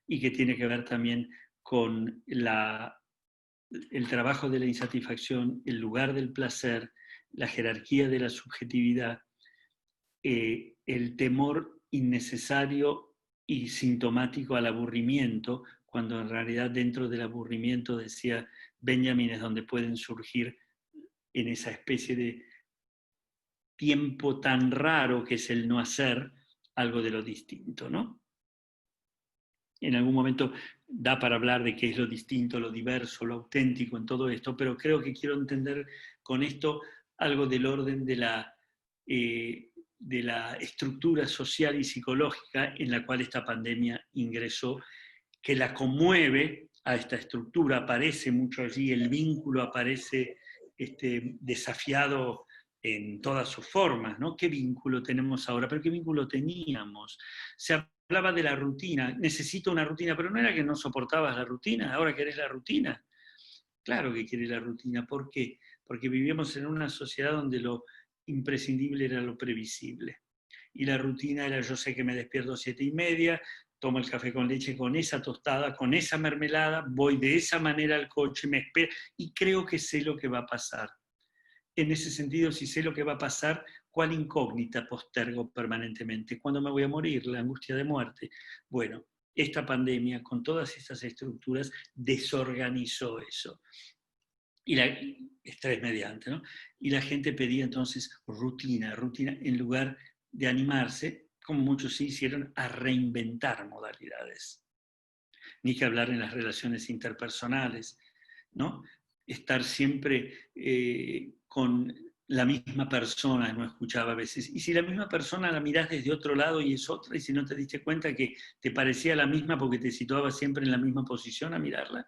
y que tiene que ver también con el trabajo de la insatisfacción, el lugar del placer, la jerarquía de la subjetividad, el temor innecesario y sintomático al aburrimiento, cuando en realidad dentro del aburrimiento, decía Benjamin, es donde pueden surgir, en esa especie de tiempo tan raro que es el no hacer, algo de lo distinto, ¿no? En algún momento da para hablar de qué es lo distinto, lo diverso, lo auténtico en todo esto, pero creo que quiero entender con esto algo del orden de la estructura social y psicológica en la cual esta pandemia ingresó, que la conmueve a esta estructura. Aparece mucho allí, el vínculo aparece desafiado en todas sus formas, ¿no? ¿Qué vínculo tenemos ahora? ¿Pero qué vínculo teníamos? Se hablaba de la rutina, necesito una rutina, pero no era que no soportabas la rutina, ahora querés la rutina. Claro que querés la rutina, ¿por qué? Porque vivíamos en una sociedad donde lo imprescindible era lo previsible. Y la rutina era: yo sé que me despierto 7:30, tomo el café con leche con esa tostada, con esa mermelada, voy de esa manera al coche, me espero, y creo que sé lo que va a pasar. En ese sentido, si sé lo que va a pasar, ¿cuál incógnita postergo permanentemente? ¿Cuándo me voy a morir? La angustia de muerte. Bueno, esta pandemia, con todas estas estructuras, desorganizó eso. Y estrés mediante, ¿no? Y la gente pedía entonces rutina, en lugar de animarse, como muchos sí hicieron, a reinventar modalidades. Ni que hablar en las relaciones interpersonales, ¿no? Estar siempre con la misma persona, no escuchaba a veces. Y si la misma persona la mirás desde otro lado y es otra, y si no te diste cuenta que te parecía la misma porque te situaba siempre en la misma posición a mirarla.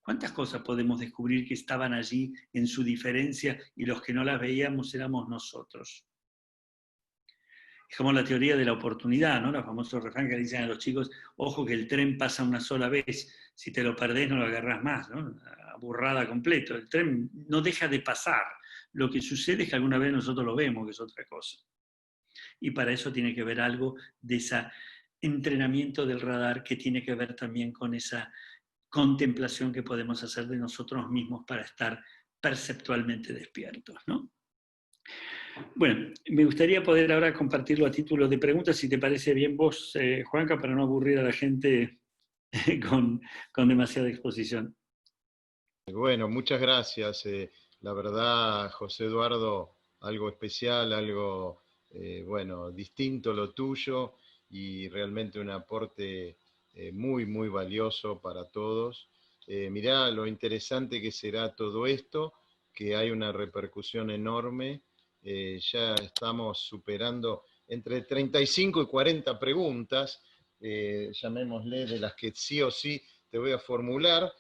¿Cuántas cosas podemos descubrir que estaban allí en su diferencia y los que no las veíamos éramos nosotros? Es como la teoría de la oportunidad, ¿no? El famoso refrán que dicen a los chicos: ojo que el tren pasa una sola vez, si te lo perdés no lo agarrás más, ¿no? burrada completo. El tren no deja de pasar. Lo que sucede es que alguna vez nosotros lo vemos, que es otra cosa. Y para eso tiene que ver algo de ese entrenamiento del radar, que tiene que ver también con esa contemplación que podemos hacer de nosotros mismos para estar perceptualmente despiertos, ¿no? Bueno, me gustaría poder ahora compartirlo a título de preguntas, si te parece bien vos, Juanca, para no aburrir a la gente con demasiada exposición. Bueno, muchas gracias. La verdad, José Eduardo, algo especial, algo, bueno, distinto lo tuyo y realmente un aporte muy, muy valioso para todos. Mirá lo interesante que será todo esto, que hay una repercusión enorme. Ya estamos superando entre 35 y 40 preguntas, llamémosle, de las que sí o sí te voy a formular.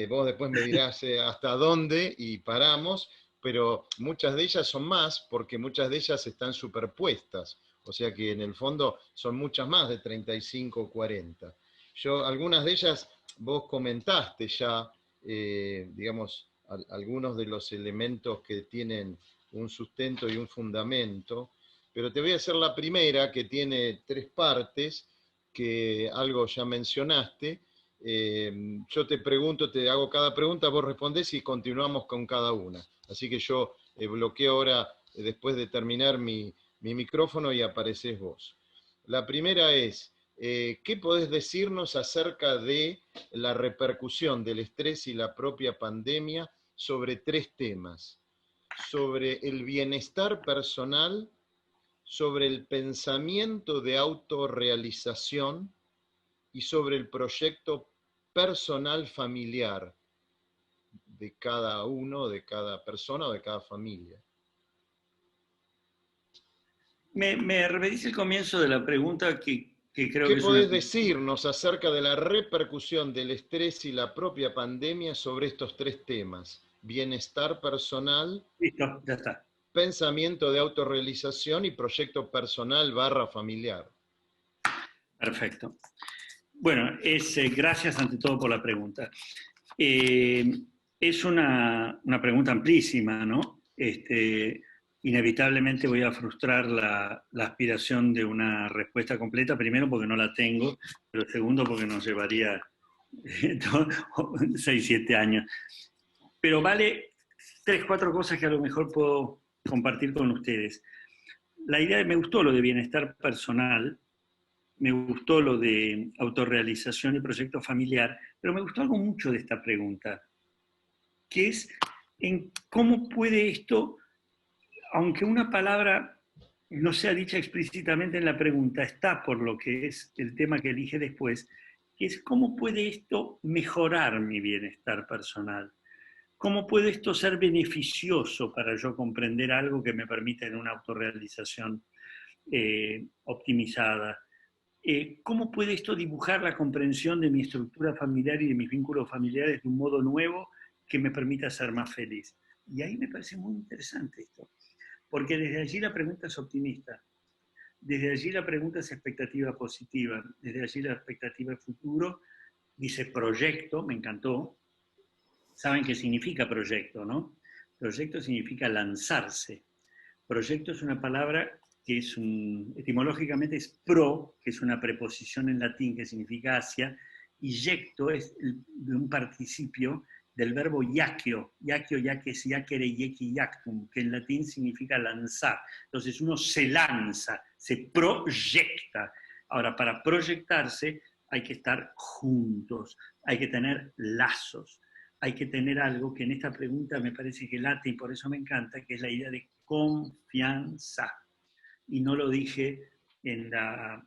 Vos después me dirás hasta dónde y paramos, pero muchas de ellas son más porque muchas de ellas están superpuestas, o sea que en el fondo son muchas más de 35 o 40. Algunas de ellas vos comentaste ya, digamos, algunos de los elementos que tienen un sustento y un fundamento, pero te voy a hacer la primera, que tiene 3 partes, que algo ya mencionaste. Yo te pregunto, te hago cada pregunta, vos respondés y continuamos con cada una. Así que yo bloqueo ahora, después de terminar mi micrófono, y apareces vos. La primera es, ¿qué podés decirnos acerca de la repercusión del estrés y la propia pandemia sobre 3 temas? Sobre el bienestar personal, sobre el pensamiento de autorrealización y sobre el proyecto personal familiar de cada uno, de cada persona o de cada familia. ¿Me repetís el comienzo de la pregunta que creo ¿Qué que es una... podés decirnos acerca de la repercusión del estrés y la propia pandemia sobre estos 3 temas? Bienestar personal, Listo, ya está. pensamiento de autorrealización y proyecto personal / familiar. Perfecto. Bueno, gracias ante todo por la pregunta. Es una pregunta amplísima, ¿no? Inevitablemente voy a frustrar la aspiración de una respuesta completa, primero porque no la tengo, pero segundo porque nos llevaría 6, 7 años. Pero vale 3, 4 cosas que a lo mejor puedo compartir con ustedes. La idea, me gustó lo de bienestar personal, me gustó lo de autorrealización y proyecto familiar, pero me gustó algo mucho de esta pregunta, que es en cómo puede esto, aunque una palabra no sea dicha explícitamente en la pregunta, está por lo que es el tema que elige después, que es cómo puede esto mejorar mi bienestar personal. ¿Cómo puede esto ser beneficioso para yo comprender algo que me permita en una autorrealización optimizada? ¿Cómo puede esto dibujar la comprensión de mi estructura familiar y de mis vínculos familiares de un modo nuevo que me permita ser más feliz? Y ahí me parece muy interesante esto, porque desde allí la pregunta es optimista, desde allí la pregunta es expectativa positiva, desde allí la expectativa de futuro, dice proyecto, me encantó. ¿Saben qué significa proyecto, no? Proyecto significa lanzarse. Proyecto es una palabra que es etimológicamente es pro, que es una preposición en latín que significa hacia, y yecto es de un participio del verbo yaqueo, yaques, yacere, yeki, yactum, que en latín significa lanzar. Entonces uno se lanza, se proyecta. Ahora, para proyectarse hay que estar juntos, hay que tener lazos, hay que tener algo que en esta pregunta me parece que late y por eso me encanta, que es la idea de confianza. Y no lo dije en la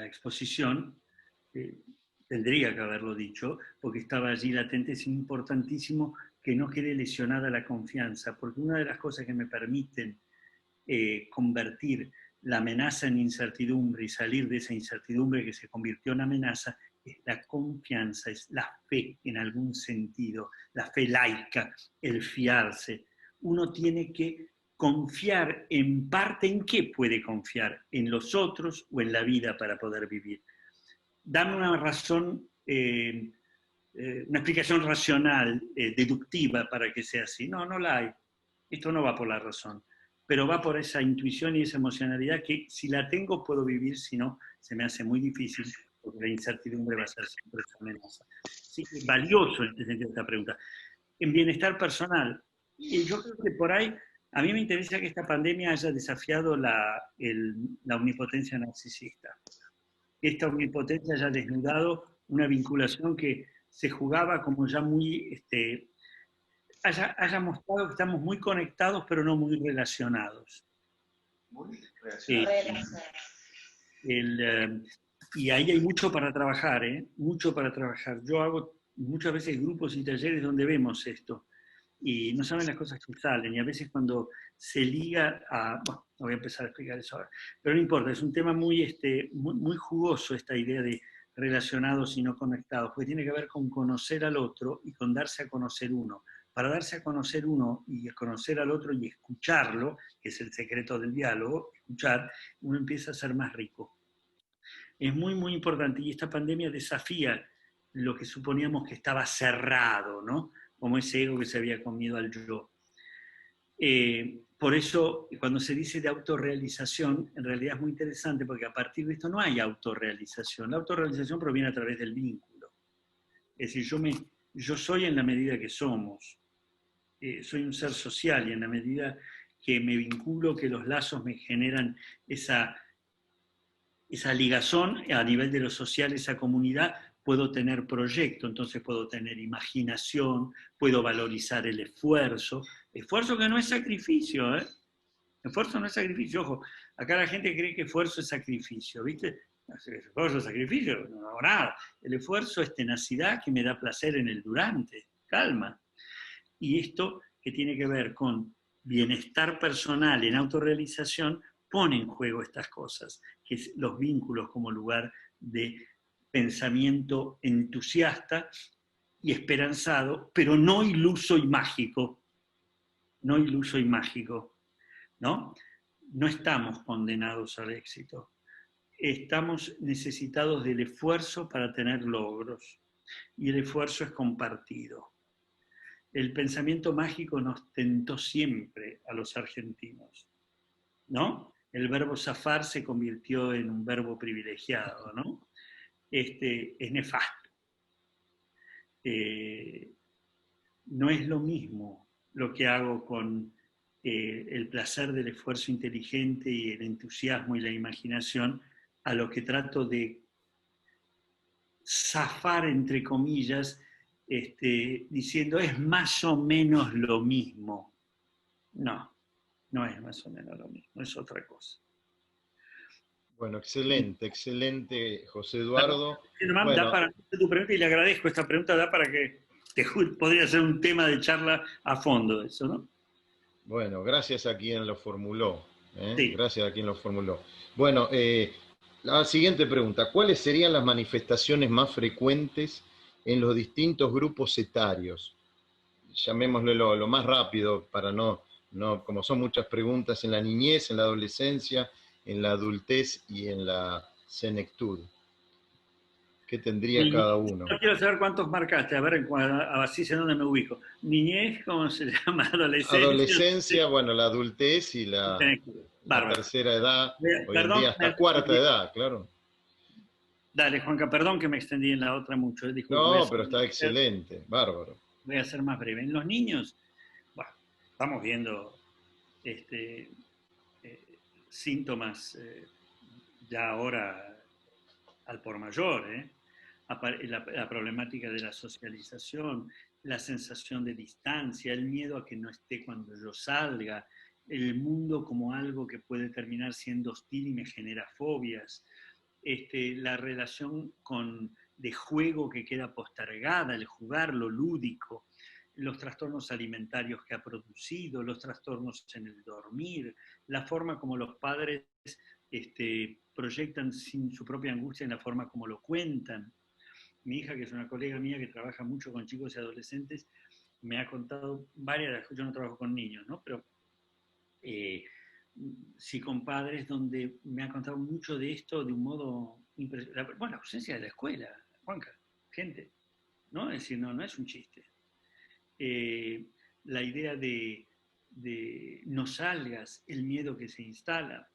exposición, tendría que haberlo dicho, porque estaba allí latente. Es importantísimo que no quede lesionada la confianza, porque una de las cosas que me permiten convertir la amenaza en incertidumbre y salir de esa incertidumbre que se convirtió en amenaza es la confianza, es la fe en algún sentido, la fe laica, el fiarse. Uno tiene que confiar en parte. ¿En qué puede confiar? ¿En los otros o en la vida para poder vivir? Dame una razón una explicación racional, deductiva para que sea así. No, no la hay. Esto no va por la razón, pero va por esa intuición y esa emocionalidad que si la tengo puedo vivir, si no, se me hace muy difícil, porque la incertidumbre va a ser siempre esa amenaza. Sí, es valioso en este sentido esta pregunta. En bienestar personal, y yo creo que por ahí, a mí me interesa que esta pandemia haya desafiado la omnipotencia narcisista. Esta omnipotencia haya desnudado una vinculación que se jugaba como ya muy, haya mostrado que estamos muy conectados pero no muy relacionados. Muy relacionados. Y ahí hay mucho para trabajar, mucho para trabajar. Yo hago muchas veces grupos y talleres donde vemos esto, y no saben las cosas que salen, y a veces cuando se liga a... Bueno, no voy a empezar a explicar eso ahora, pero no importa, es un tema muy, muy jugoso esta idea de relacionados y no conectados, porque tiene que ver con conocer al otro y con darse a conocer uno. Para darse a conocer uno y a conocer al otro y escucharlo, que es el secreto del diálogo, escuchar, uno empieza a ser más rico. Es muy, muy importante, y esta pandemia desafía lo que suponíamos que estaba cerrado, ¿no? Como ese ego que se había comido al yo. Por eso, cuando se dice de autorrealización, en realidad es muy interesante, porque a partir de esto no hay autorrealización. La autorrealización proviene a través del vínculo. Es decir, yo soy en la medida que somos. Soy un ser social, y en la medida que me vinculo, que los lazos me generan esa ligazón a nivel de lo social, esa comunidad, puedo tener proyecto, entonces puedo tener imaginación, puedo valorizar el esfuerzo que no es sacrificio, ¿eh? Esfuerzo no es sacrificio, ojo, acá la gente cree que esfuerzo es sacrificio, ¿viste? Esfuerzo es sacrificio, no hago nada. El esfuerzo es tenacidad que me da placer en el durante, calma. Y esto que tiene que ver con bienestar personal en autorrealización, pone en juego estas cosas, que es los vínculos como lugar de pensamiento entusiasta y esperanzado, pero no iluso y mágico. No iluso y mágico, ¿no? No estamos condenados al éxito. Estamos necesitados del esfuerzo para tener logros, y el esfuerzo es compartido. El pensamiento mágico nos tentó siempre a los argentinos, ¿no? El verbo zafar se convirtió en un verbo privilegiado, ¿no? Es nefasto. No es lo mismo lo que hago con el placer del esfuerzo inteligente y el entusiasmo y la imaginación, a lo que trato de zafar, entre comillas, diciendo es más o menos lo mismo. No, no es más o menos lo mismo, es otra cosa. Bueno, excelente, excelente, José Eduardo. Bueno, da para tu pregunta, y le agradezco esta pregunta, da para que podría ser un tema de charla a fondo eso, ¿no? Bueno, gracias a quien lo formuló. Sí. Gracias a quien lo formuló. Bueno, la siguiente pregunta. ¿Cuáles serían las manifestaciones más frecuentes en los distintos grupos etarios? Llamémosle lo más rápido para no, como son muchas preguntas, en la niñez, en la adolescencia, en la adultez y en la senectud. ¿Qué tendría cada uno? Yo quiero saber cuántos marcaste, a ver, así sé dónde me ubico. Niñez, ¿cómo se llama? Adolescencia. Adolescencia, bueno, la adultez y la tercera edad, hoy en día hasta cuarta edad, claro. Dale, Juanca, perdón que me extendí en la otra mucho. Disculpe, no, pero está excelente, bárbaro. Voy a ser más breve. En los niños, bueno, estamos viendo síntomas ya ahora al por mayor, la problemática de la socialización, la sensación de distancia, el miedo a que no esté cuando yo salga, el mundo como algo que puede terminar siendo hostil y me genera fobias, la relación de juego que queda postergada, el jugar, lo lúdico, los trastornos alimentarios que ha producido, los trastornos en el dormir, la forma como los padres proyectan sin su propia angustia en la forma como lo cuentan. Mi hija, que es una colega mía que trabaja mucho con chicos y adolescentes, me ha contado varias, yo no trabajo con niños, ¿no? Pero sí con padres, donde me ha contado mucho de esto de un modo impresionante. Bueno, la ausencia de la escuela, Juanca, gente. ¿no? Es decir, no es un chiste. La idea de no salgas, el miedo que se instala.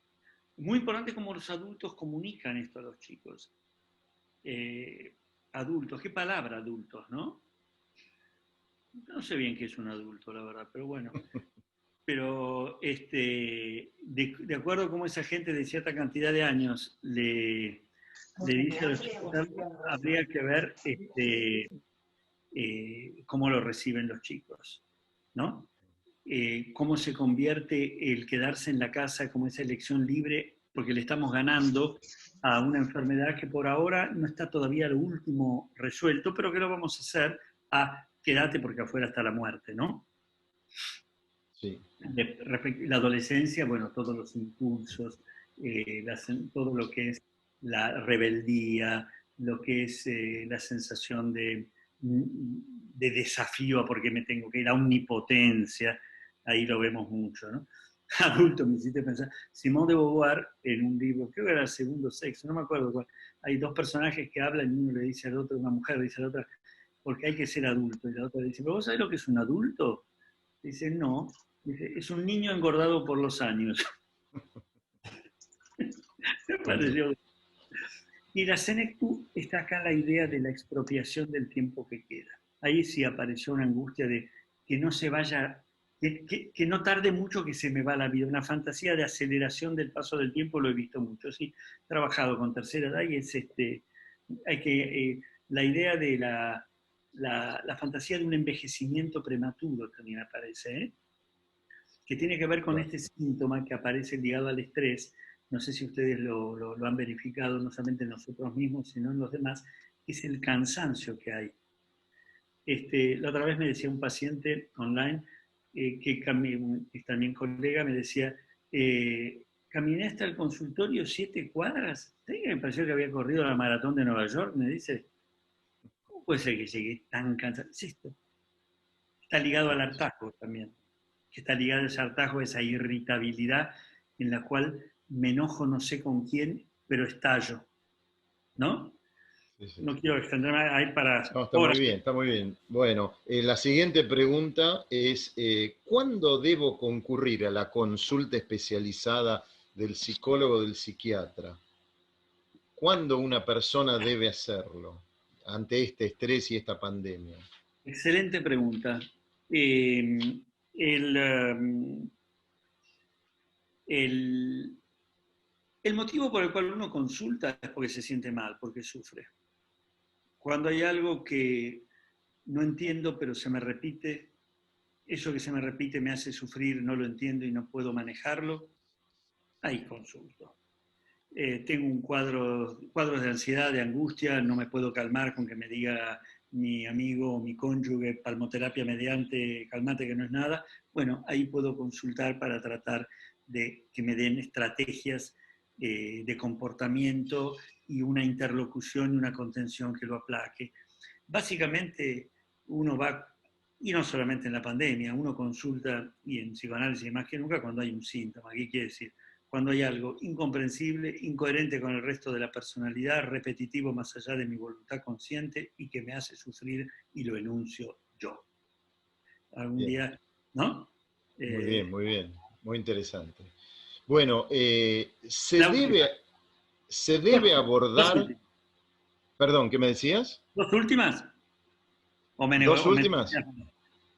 Muy importante cómo los adultos comunican esto a los chicos. Adultos, ¿qué palabra adultos, no? No sé bien qué es un adulto, la verdad, pero bueno. Pero de acuerdo a cómo esa gente de cierta cantidad de años le dice a los chicos, habría que ver cómo lo reciben los chicos, ¿no? Cómo se convierte el quedarse en la casa como esa elección libre, porque le estamos ganando a una enfermedad que por ahora no está todavía lo último resuelto, pero que lo vamos a hacer a quédate porque afuera está la muerte, ¿no? Sí. La adolescencia, bueno, todos los impulsos, todo lo que es la rebeldía, lo que es la sensación de desafío a por qué me tengo que ir, a omnipotencia, ahí lo vemos mucho, ¿no? Adulto, me hiciste pensar, Simone de Beauvoir, en un libro, creo que era El segundo sexo, no me acuerdo cuál, hay dos personajes que hablan y uno le dice al otro, una mujer le dice a la otra, porque hay que ser adulto, y la otra le dice, ¿pero vos sabés lo que es un adulto? Dice, no. Dice, es un niño engordado por los años. Me pareció. Y la Senectú está acá la idea de la expropiación del tiempo que queda. Ahí sí apareció una angustia de que no se vaya, que no tarde mucho que se me va la vida. Una fantasía de aceleración del paso del tiempo lo he visto mucho. Sí, he trabajado con tercera edad y es la idea de la fantasía de un envejecimiento prematuro también aparece, ¿eh? Que tiene que ver con este síntoma que aparece ligado al estrés, no sé si ustedes lo han verificado, no solamente en nosotros mismos, sino en los demás, es el cansancio que hay. La otra vez me decía un paciente online, que es también colega, me decía, caminé hasta el consultorio 7 cuadras, ¿sí? Me pareció que había corrido la maratón de Nueva York, me dice, ¿cómo puede ser que llegué tan cansado? Sí, esto está ligado al hartazgo también, que está ligado a ese hartazgo, a esa irritabilidad en la cual me enojo no sé con quién, pero estallo, ¿no? Sí, sí. No quiero extenderme ahí para... No, está muy bien, está muy bien. Bueno, la siguiente pregunta es, ¿cuándo debo concurrir a la consulta especializada del psicólogo o del psiquiatra? ¿Cuándo una persona debe hacerlo ante este estrés y esta pandemia? Excelente pregunta. El motivo por el cual uno consulta es porque se siente mal, porque sufre. Cuando hay algo que no entiendo, pero se me repite, eso que se me repite me hace sufrir, no lo entiendo y no puedo manejarlo, ahí consulto. Tengo cuadros de ansiedad, de angustia, no me puedo calmar con que me diga mi amigo o mi cónyuge, palmoterapia mediante, calmate que no es nada. Bueno, ahí puedo consultar para tratar de que me den estrategias de comportamiento y una interlocución y una contención que lo aplaque. Básicamente uno va, y no solamente en la pandemia, uno consulta, y en psicoanálisis más que nunca, cuando hay un síntoma. ¿Qué quiere decir? Cuando hay algo incomprensible, incoherente con el resto de la personalidad, repetitivo más allá de mi voluntad consciente y que me hace sufrir y lo enuncio yo. Algún Bien. día, ¿no? Muy bien, muy bien, muy interesante. Bueno, se Última. debe abordar... Perdón, ¿qué me decías? ¿Dos últimas? ¿Dos últimas?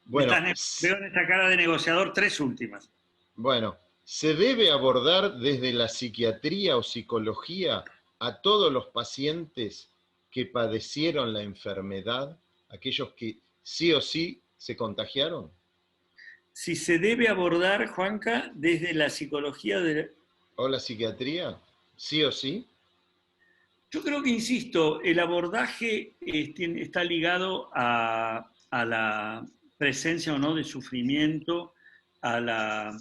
Bueno, Veo en esta cara de negociador 3 últimas. Bueno, ¿se debe abordar desde la psiquiatría o psicología a todos los pacientes que padecieron la enfermedad, aquellos que sí o sí se contagiaron? Si se debe abordar, Juanca, desde la psicología ¿O la psiquiatría? ¿Sí o sí? Yo creo que, insisto, el abordaje está ligado a la presencia o no de sufrimiento, a la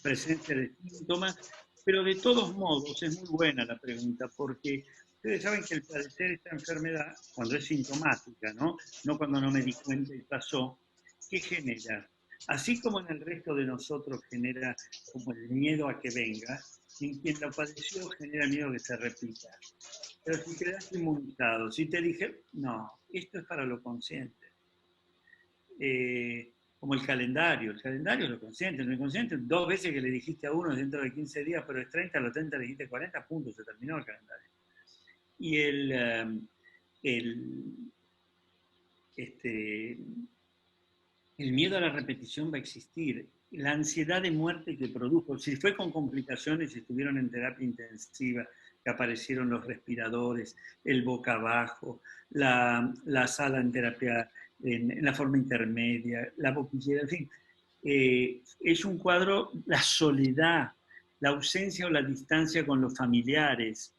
presencia de síntomas, pero de todos modos es muy buena la pregunta, porque ustedes saben que el padecer esta enfermedad, cuando es sintomática, ¿no? No cuando no me di cuenta y pasó, ¿qué genera? Así como en el resto de nosotros genera como el miedo a que venga, si quien lo padeció genera miedo que se repita. Pero si quedas inmunizado, si te dije, no, esto es para lo consciente. Como el calendario es lo consciente, lo inconsciente, 2 veces que le dijiste a uno dentro de 15 días, pero es 30, a los 30 le dijiste 40 puntos, se terminó el calendario. Y el miedo a la repetición va a existir. La ansiedad de muerte que produjo, si fue con complicaciones, si estuvieron en terapia intensiva, que aparecieron los respiradores, el boca abajo, la sala en terapia en la forma intermedia, la boquillera, en fin. Es un cuadro, la soledad, la ausencia o la distancia con los familiares.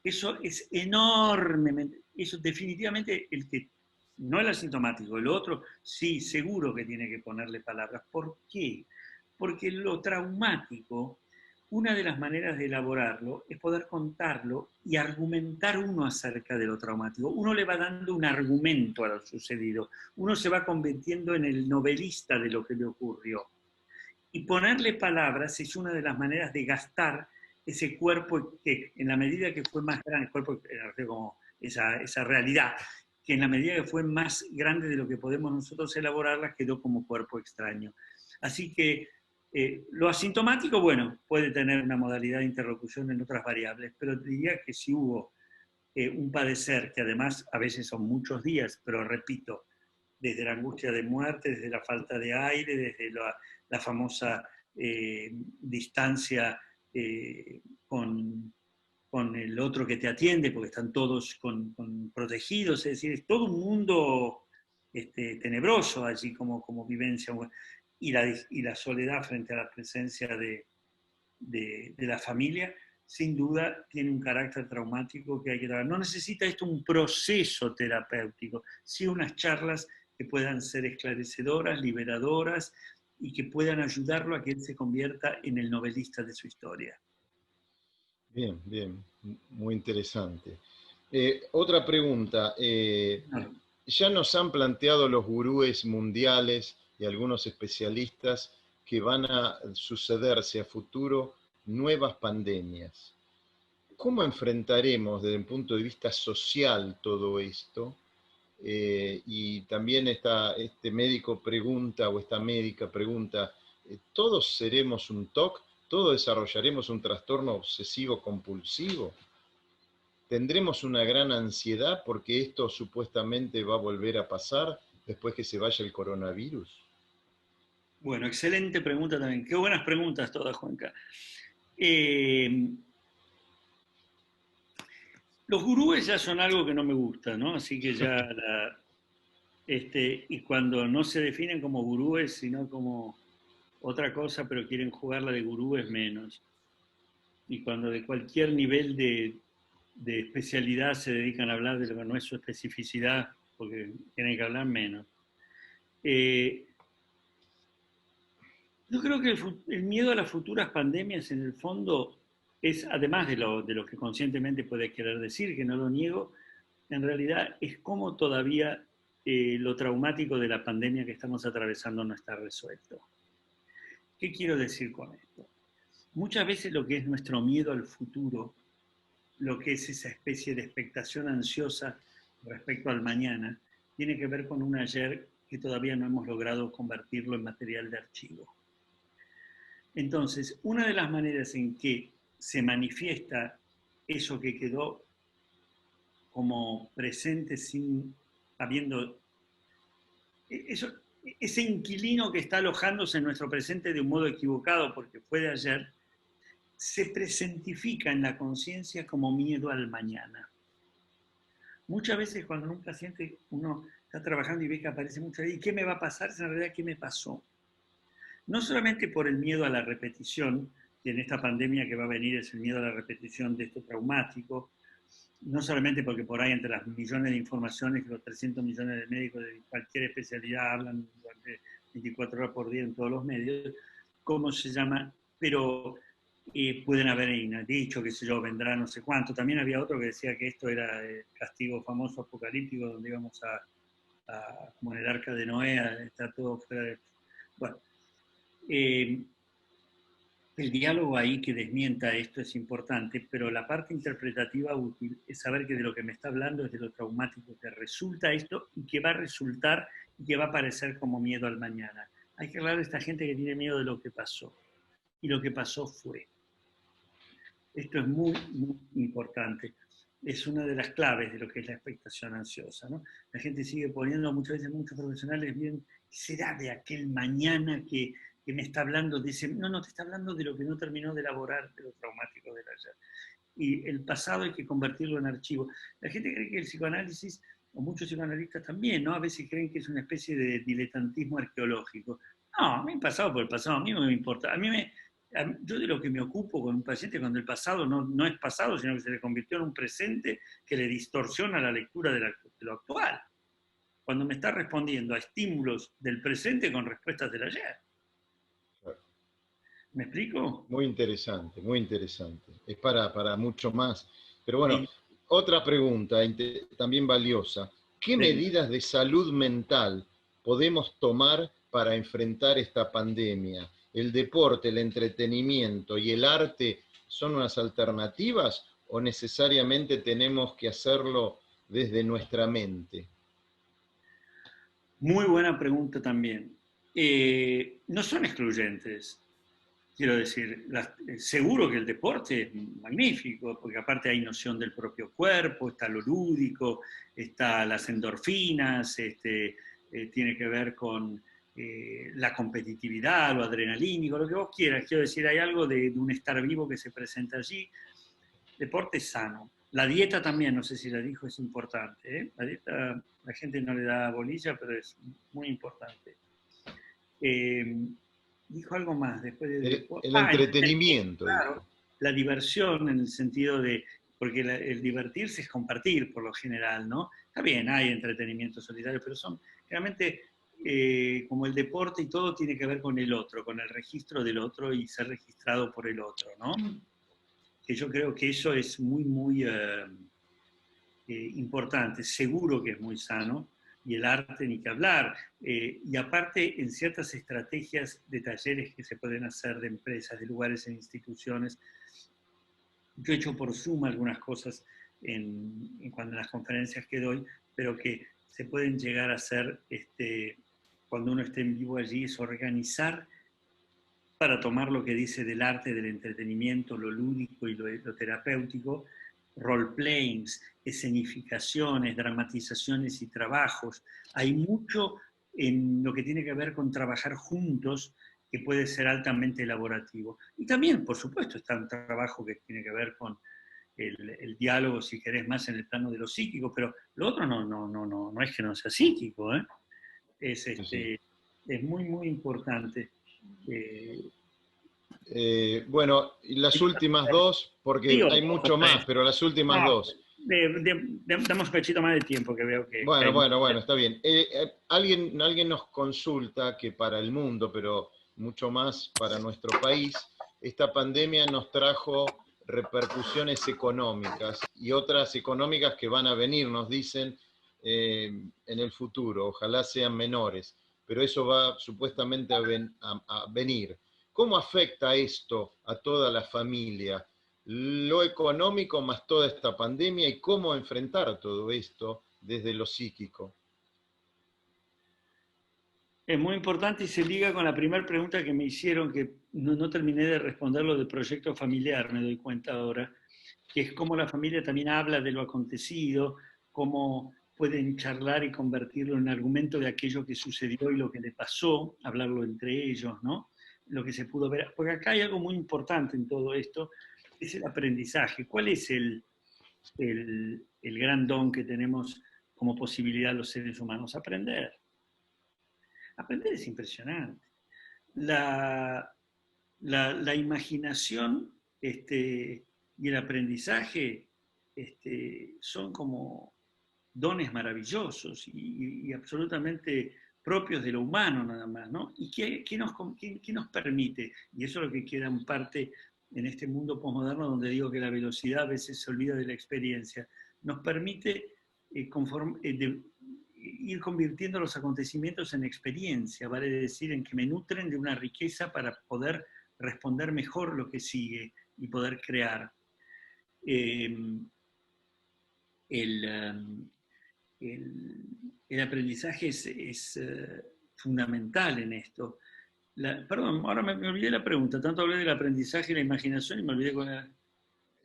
Eso es enormemente, eso definitivamente el que no el asintomático, el otro sí, seguro que tiene que ponerle palabras. ¿Por qué? Porque lo traumático, una de las maneras de elaborarlo es poder contarlo y argumentar uno acerca de lo traumático. Uno le va dando un argumento a lo sucedido, uno se va convirtiendo en el novelista de lo que le ocurrió. Y ponerle palabras es una de las maneras de gastar ese cuerpo que en la medida que fue más grande, el cuerpo como esa realidad, que en la medida que fue más grande de lo que podemos nosotros elaborarla, quedó como cuerpo extraño. Así que lo asintomático, bueno, puede tener una modalidad de interlocución en otras variables, pero diría que si hubo un padecer, que además a veces son muchos días, pero repito, desde la angustia de muerte, desde la falta de aire, desde la famosa distancia con el otro que te atiende, porque están todos protegidos, es decir, es todo un mundo tenebroso allí como vivencia, y la soledad frente a la presencia de la familia, sin duda tiene un carácter traumático que hay que trabajar. No necesita esto un proceso terapéutico, sí unas charlas que puedan ser esclarecedoras, liberadoras, y que puedan ayudarlo a que él se convierta en el novelista de su historia. Bien, bien, muy interesante. Otra pregunta. Ya nos han planteado los gurúes mundiales y algunos especialistas que van a sucederse a futuro nuevas pandemias. ¿Cómo enfrentaremos desde el punto de vista social todo esto? Y también este médico pregunta, o esta médica pregunta, ¿todos seremos un TOC? ¿Todos desarrollaremos un trastorno obsesivo compulsivo? ¿Tendremos una gran ansiedad porque esto supuestamente va a volver a pasar después que se vaya el coronavirus? Bueno, excelente pregunta también. Qué buenas preguntas todas, Juanca. Los gurúes ya son algo que no me gusta, ¿no? Así que ya y cuando no se definen como gurúes, sino como otra cosa, pero quieren jugarla de gurúes menos. Y cuando de cualquier nivel de especialidad se dedican a hablar de lo que no es su especificidad, porque tienen que hablar menos. Yo creo que el miedo a las futuras pandemias en el fondo es, además de lo que conscientemente puede querer decir, que no lo niego, en realidad es como todavía lo traumático de la pandemia que estamos atravesando no está resuelto. ¿Qué quiero decir con esto? Muchas veces lo que es nuestro miedo al futuro, lo que es esa especie de expectación ansiosa respecto al mañana, tiene que ver con un ayer que todavía no hemos logrado convertirlo en material de archivo. Entonces, una de las maneras en que se manifiesta eso que quedó como presente sin habiendo ese inquilino que está alojándose en nuestro presente de un modo equivocado porque fue de ayer, se presentifica en la conciencia como miedo al mañana. Muchas veces cuando un paciente uno está trabajando y ve que aparece mucho ahí, ¿qué me va a pasar? En realidad, ¿qué me pasó? No solamente por el miedo a la repetición, que en esta pandemia que va a venir es el miedo a la repetición de esto traumático, no solamente porque por ahí entre las millones de informaciones que los 300 millones de médicos de cualquier especialidad hablan durante 24 horas por día en todos los medios, ¿cómo se llama? Pero pueden haber dicho, qué sé yo, vendrá no sé cuánto. También había otro que decía que esto era el castigo famoso apocalíptico, donde íbamos como en el arca de Noé, a estar todo fuera de... Bueno, El diálogo ahí que desmienta esto es importante, pero la parte interpretativa útil es saber que de lo que me está hablando es de lo traumático que resulta esto y que va a resultar y que va a parecer como miedo al mañana. Hay que hablar de esta gente que tiene miedo de lo que pasó. Y lo que pasó fue. Esto es muy, muy importante. Es una de las claves de lo que es la expectación ansiosa, ¿no? La gente sigue poniendo, muchas veces muchos profesionales bien, ¿será de aquel mañana que me está hablando? Dicen, no, te está hablando de lo que no terminó de elaborar, de lo traumático del ayer. Y el pasado hay que convertirlo en archivo. La gente cree que el psicoanálisis, o muchos psicoanalistas también, ¿no? A veces creen que es una especie de diletantismo arqueológico. No, a mí el pasado por el pasado, a mí no me importa. Yo de lo que me ocupo con un paciente cuando el pasado no es pasado, sino que se le convirtió en un presente que le distorsiona la lectura de lo actual. Cuando me está respondiendo a estímulos del presente con respuestas del ayer. Claro. ¿Me explico? Muy interesante, muy interesante. Es para mucho más. Pero bueno, Sí. otra pregunta también valiosa. ¿Qué medidas de salud mental podemos tomar para enfrentar esta pandemia? ¿El deporte, el entretenimiento y el arte son unas alternativas o necesariamente tenemos que hacerlo desde nuestra mente? Muy buena pregunta también. No son excluyentes. Quiero decir, seguro que el deporte es magnífico, porque aparte hay noción del propio cuerpo, está lo lúdico, está las endorfinas, tiene que ver con la competitividad, lo adrenalínico, lo que vos quieras. Quiero decir, hay algo de un estar vivo que se presenta allí. Deporte sano. La dieta también, no sé si la dijo, es importante. ¿Eh? La dieta, la gente no le da bolilla, pero es muy importante. Dijo algo más después de... El entretenimiento. Claro, la diversión en el sentido de... Porque el divertirse es compartir, por lo general, ¿no? Está bien, hay entretenimiento solidario, pero son realmente como el deporte y todo tiene que ver con el otro, con el registro del otro y ser registrado por el otro, ¿no? Que yo creo que eso es muy, muy importante. Seguro que es muy sano, y el arte ni que hablar. Y aparte, en ciertas estrategias de talleres que se pueden hacer de empresas, de lugares e instituciones, yo he hecho por Zoom algunas cosas en las conferencias que doy, pero que se pueden llegar a hacer cuando uno esté en vivo allí, es organizar para tomar lo que dice del arte, del entretenimiento, lo lúdico y lo terapéutico, role-playings, escenificaciones, dramatizaciones y trabajos. Hay mucho en lo que tiene que ver con trabajar juntos que puede ser altamente elaborativo. Y también, por supuesto, está un trabajo que tiene que ver con el diálogo, si querés, más en el plano de lo psíquico, pero lo otro no es que no sea psíquico, ¿eh? Es muy, muy importante. Bueno, y las últimas dos, porque hay mucho más, pero las últimas dos. Damos un cachito más de tiempo que veo que... Bueno, está bien. Alguien nos consulta que para el mundo, pero mucho más para nuestro país, esta pandemia nos trajo repercusiones económicas y otras económicas que van a venir, nos dicen, en el futuro. Ojalá sean menores, pero eso va supuestamente a venir. ¿Cómo afecta esto a toda la familia? Lo económico más toda esta pandemia y cómo enfrentar todo esto desde lo psíquico. Es muy importante y se liga con la primera pregunta que me hicieron, que no terminé de responderlo del proyecto familiar, me doy cuenta ahora, que es cómo la familia también habla de lo acontecido, cómo pueden charlar y convertirlo en argumento de aquello que sucedió y lo que le pasó, hablarlo entre ellos, ¿no? Lo que se pudo ver. Porque acá hay algo muy importante en todo esto, es el aprendizaje. ¿Cuál es el gran don que tenemos como posibilidad los seres humanos? Aprender. Aprender es impresionante. La imaginación y el aprendizaje son como dones maravillosos y absolutamente propios de lo humano nada más, ¿no? ¿Y qué nos permite? Y eso es lo que queda en parte en este mundo posmoderno donde digo que la velocidad a veces se olvida de la experiencia. Nos permite ir convirtiendo los acontecimientos en experiencia, vale decir, en que me nutren de una riqueza para poder responder mejor lo que sigue y poder crear. El aprendizaje es fundamental en esto. Perdón, ahora me olvidé la pregunta. Tanto hablé del aprendizaje y la imaginación y me olvidé con la...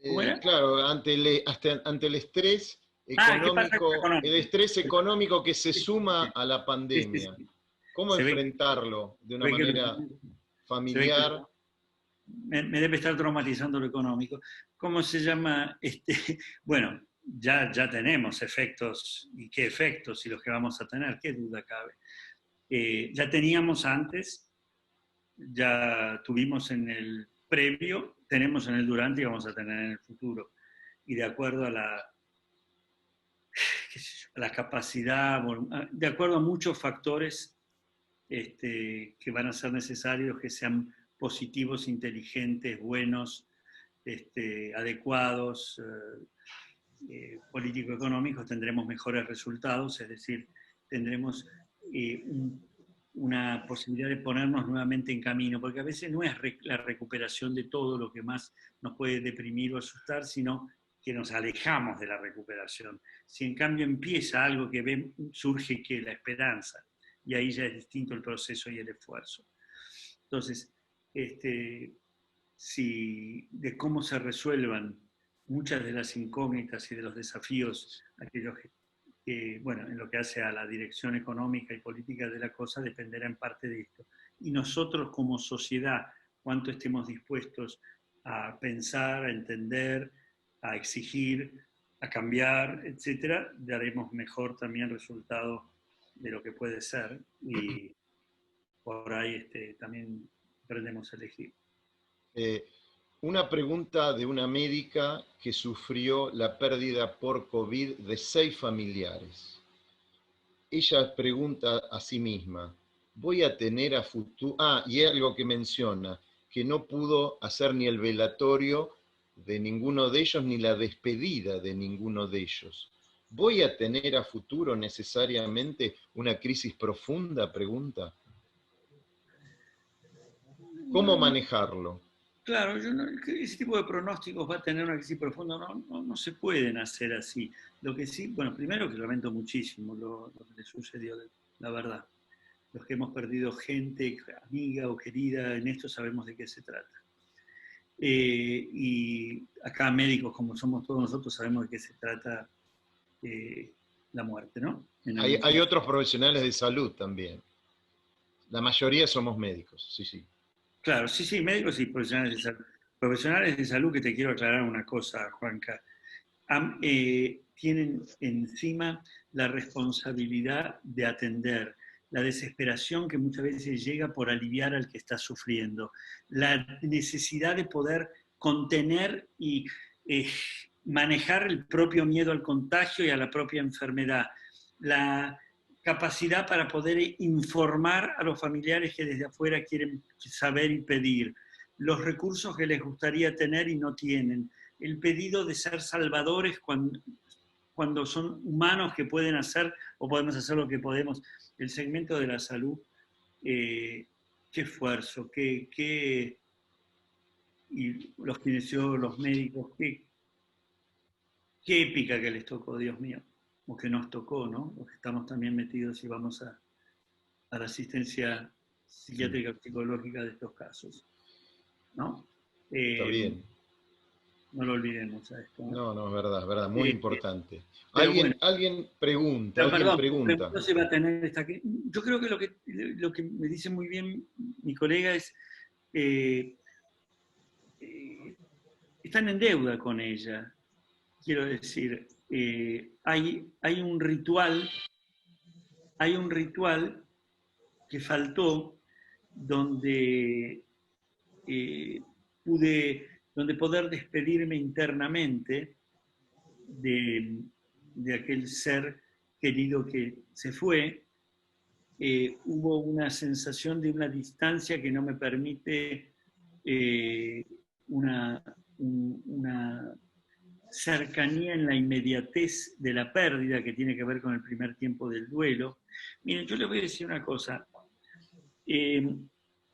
¿Cómo era? Claro, ante el estrés ¿Qué pasa con económico, lo económico? el estrés económico que se Sí, suma sí, a la pandemia, sí. ¿cómo Se ve, enfrentarlo de una se ve que manera se ve que familiar? me debe estar traumatizando lo económico. ¿Cómo se llama? Bueno, ya tenemos efectos, y qué efectos, y los que vamos a tener, qué duda cabe. Ya teníamos antes, ya tuvimos en el previo, tenemos en el durante y vamos a tener en el futuro. Y de acuerdo a la capacidad, de acuerdo a muchos factores que van a ser necesarios, que sean positivos, inteligentes, buenos, adecuados, político-económicos, tendremos mejores resultados, es decir, tendremos una posibilidad de ponernos nuevamente en camino, porque a veces no es la recuperación de todo lo que más nos puede deprimir o asustar, sino que nos alejamos de la recuperación. Si en cambio empieza algo que surge que la esperanza, y ahí ya es distinto el proceso y el esfuerzo. Entonces, de cómo se resuelvan muchas de las incógnitas y de los desafíos, aquellos que, bueno, en lo que hace a la dirección económica y política de la cosa, dependerá en parte de esto. Y nosotros como sociedad, cuánto estemos dispuestos a pensar, a entender, a exigir, a cambiar, etcétera, daremos mejor también resultado de lo que puede ser, y por ahí también aprendemos a elegir. Una pregunta de una médica que sufrió la pérdida por COVID de 6 familiares. Ella pregunta a sí misma, ¿voy a tener a futuro? Y es algo que menciona, que no pudo hacer ni el velatorio de ninguno de ellos, ni la despedida de ninguno de ellos. ¿Voy a tener a futuro necesariamente una crisis profunda? Pregunta. ¿Cómo manejarlo? Claro, ese tipo de pronósticos va a tener una crisis profunda, no se pueden hacer así. Lo que sí, bueno, primero que lamento muchísimo lo que le sucedió, la verdad. Los que hemos perdido gente, amiga o querida, en esto sabemos de qué se trata. Y acá médicos, como somos todos nosotros, sabemos de qué se trata la muerte, ¿no? Hay otros profesionales de salud también. La mayoría somos médicos, sí. Claro, sí, médicos y profesionales de salud. Profesionales de salud, que te quiero aclarar una cosa, Juanca, tienen encima la responsabilidad de atender la desesperación que muchas veces llega por aliviar al que está sufriendo, la necesidad de poder contener y manejar el propio miedo al contagio y a la propia enfermedad, la capacidad para poder informar a los familiares que desde afuera quieren saber y pedir, los recursos que les gustaría tener y no tienen, el pedido de ser salvadores cuando son humanos que pueden hacer o podemos hacer lo que podemos. El segmento de la salud, qué esfuerzo, y los kinesiólogos, los médicos, qué épica que les tocó, Dios mío, o que nos tocó, ¿no? Los que estamos también metidos y vamos a la asistencia psiquiátrica o psicológica de estos casos, ¿no? Está bien. No lo olvidemos a esto. No, es verdad, muy importante. Alguien pregunta. Se va a tener yo creo que lo que me dice muy bien mi colega es, están en deuda con ella. Quiero decir, hay un ritual que faltó donde donde poder despedirme internamente de aquel ser querido que se fue. Hubo una sensación de una distancia que no me permite una cercanía en la inmediatez de la pérdida, que tiene que ver con el primer tiempo del duelo. Miren, yo les voy a decir una cosa.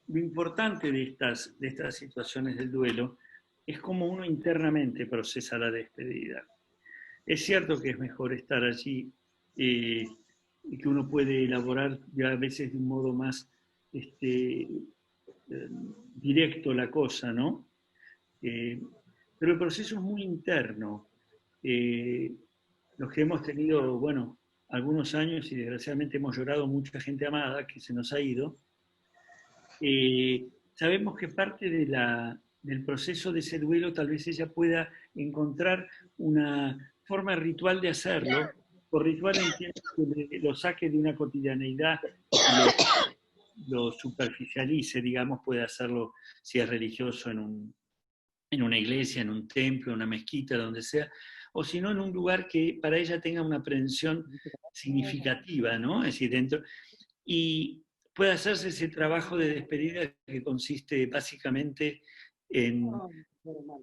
lo importante de estas situaciones del duelo es cómo uno internamente procesa la despedida. Es cierto que es mejor estar allí y que uno puede elaborar ya a veces de un modo más directo la cosa, ¿no? Pero el proceso es muy interno. Los que hemos tenido, bueno, algunos años y desgraciadamente hemos llorado mucha gente amada que se nos ha ido, sabemos que parte del proceso de ese duelo tal vez ella pueda encontrar una forma ritual de hacerlo. Por ritual entiendo que lo saque de una cotidianeidad, lo superficialice, digamos, puede hacerlo si es religioso en una iglesia, en un templo, en una mezquita, donde sea, o si no en un lugar que para ella tenga una aprehensión significativa, ¿no? Es decir, dentro, y puede hacerse ese trabajo de despedida que consiste básicamente en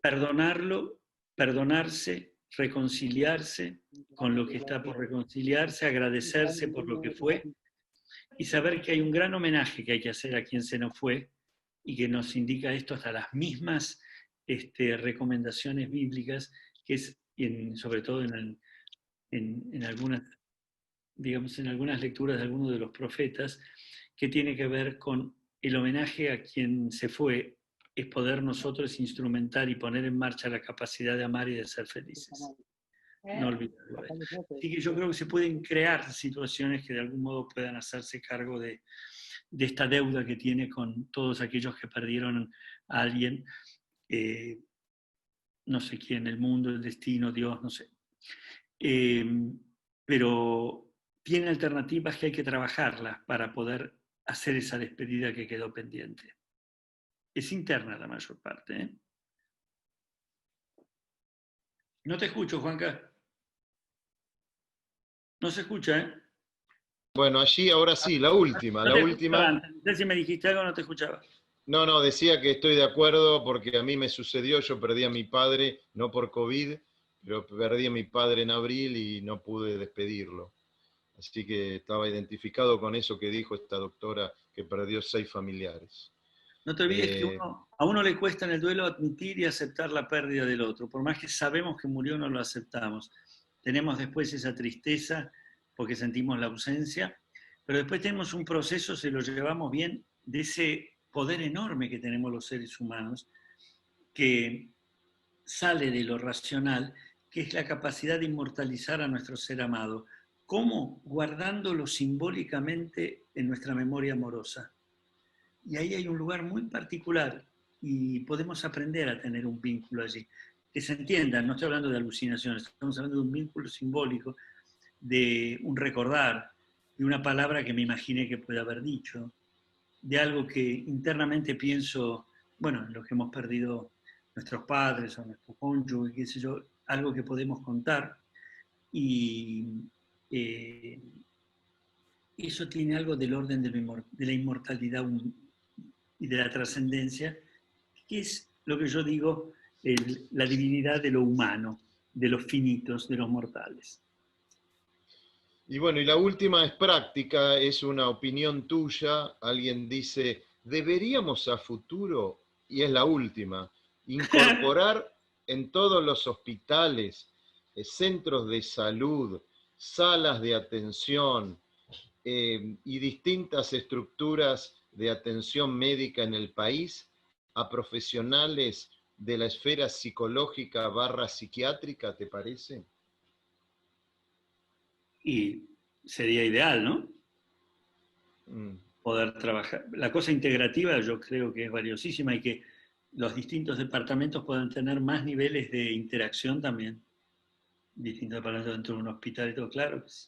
perdonarlo, perdonarse, reconciliarse con lo que está por reconciliarse, agradecerse por lo que fue y saber que hay un gran homenaje que hay que hacer a quien se nos fue y que nos indica esto hasta las mismas recomendaciones bíblicas, que es sobre todo en algunas, digamos, en algunas lecturas de algunos de los profetas, que tiene que ver con el homenaje a quien se fue, es poder nosotros instrumentar y poner en marcha la capacidad de amar y de ser felices. No olvidarlo. Así que yo creo que se pueden crear situaciones que de algún modo puedan hacerse cargo de esta deuda que tiene con todos aquellos que perdieron a alguien, no sé quién, el mundo, el destino, Dios, no sé. Pero tiene alternativas que hay que trabajarlas para poder hacer esa despedida que quedó pendiente. Es interna la mayor parte, ¿eh? No te escucho, Juanca. No se escucha, ¿eh? Bueno, allí ahora sí, la última, No la te última. escuchaba antes. No sé si me dijiste algo, no te escuchaba. No, decía que estoy de acuerdo porque a mí me sucedió, yo perdí a mi padre, no por COVID, pero perdí a mi padre en abril y no pude despedirlo. Así que estaba identificado con eso que dijo esta doctora que perdió 6 familiares. No te olvides que a uno le cuesta en el duelo admitir y aceptar la pérdida del otro. Por más que sabemos que murió, no lo aceptamos. Tenemos después esa tristeza porque sentimos la ausencia, pero después tenemos un proceso, se lo llevamos bien, de ese poder enorme que tenemos los seres humanos, que sale de lo racional, que es la capacidad de inmortalizar a nuestro ser amado. ¿Cómo? Guardándolo simbólicamente en nuestra memoria amorosa. Y ahí hay un lugar muy particular y podemos aprender a tener un vínculo allí. Que se entienda, no estoy hablando de alucinaciones, estamos hablando de un vínculo simbólico, de un recordar, de una palabra que me imaginé que puede haber dicho, de algo que internamente pienso, bueno, en lo que hemos perdido nuestros padres o nuestros cónyuges, qué sé yo, algo que podemos contar. Y eso tiene algo del orden de la inmortalidad y de la trascendencia, que es lo que yo digo, la divinidad de lo humano, de los finitos, de los mortales. Y bueno, y la última es práctica, es una opinión tuya. Alguien dice, deberíamos a futuro, y es la última, incorporar en todos los hospitales, centros de salud, salas de atención y distintas estructuras de atención médica en el país a profesionales de la esfera psicológica / psiquiátrica, ¿te parece? Y sería ideal, ¿no? Poder trabajar. La cosa integrativa yo creo que es valiosísima y que los distintos departamentos puedan tener más niveles de interacción también. Distintos departamentos dentro de un hospital y todo, claro que sí.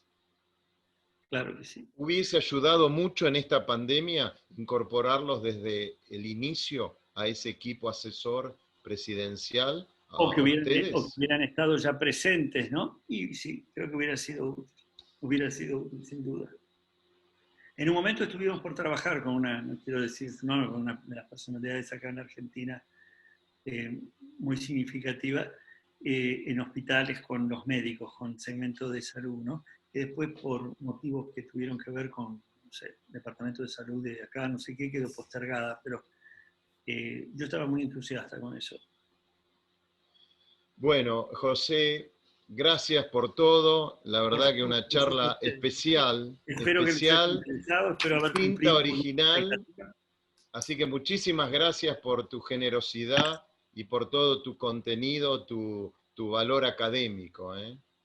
Claro que sí. ¿Hubiese ayudado mucho en esta pandemia incorporarlos desde el inicio a ese equipo asesor presidencial? O que hubieran estado ya presentes, ¿no? Y sí, creo que hubiera sido útil, sin duda. En un momento estuvimos por trabajar con una, no quiero decir su nombre, con una de las personalidades acá en Argentina muy significativa, en hospitales con los médicos, con segmentos de salud, ¿no? Que después por motivos que tuvieron que ver con sé, Departamento de Salud de acá, no sé qué, quedó postergada, pero yo estaba muy entusiasta con eso. Bueno, José, gracias por todo. La verdad que una charla especial, Espero que les haya interesado, espero haber distinta, cumplido con original. la expectativa. Así que muchísimas gracias por tu generosidad y por todo tu contenido, tu valor académico.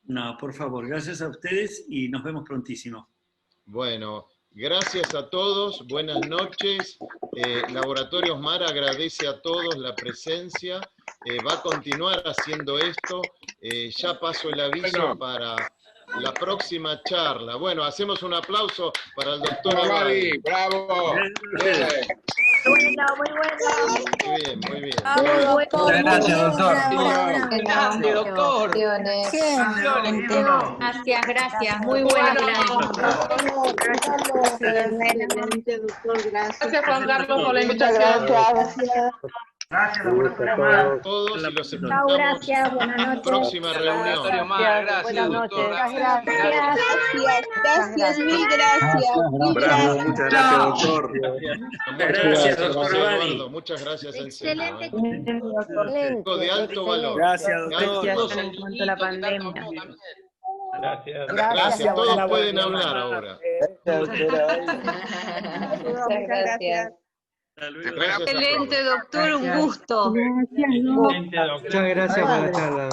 No, por favor, gracias a ustedes y nos vemos prontísimo. Bueno, gracias a todos, buenas noches. Laboratorios Mar agradece a todos la presencia, va a continuar haciendo esto. Ya paso el aviso para la próxima charla. Bueno, hacemos un aplauso para el doctor Abadi. ¡Bravo! Bueno, muy bueno. Muy bien, muy bien. Muchas gracias, doctor. Grande, doctor. Gracias, muy buenas. Gracias, Juan Carlos, por la invitación. Gracias, laboratorio Mar. Todos y los Chao, esperamos gracias, buenas en la noches. próxima reunión. Laboratorio Mar, gracias, doctor. Gracias, mil gracias. Bravo, muchas gracias, doctor. Gracias, doctor José Abadi. Eduardo, muchas gracias en serio. Excelente. Algo de alto valor. Gracias, De alto doctor. valor. En cuanto a la pandemia. Gracias, todos pueden hablar ahora. Muchas gracias. Hasta luego. Gracias a Excelente, todos. doctor, un gusto. Muchas gracias por la charla.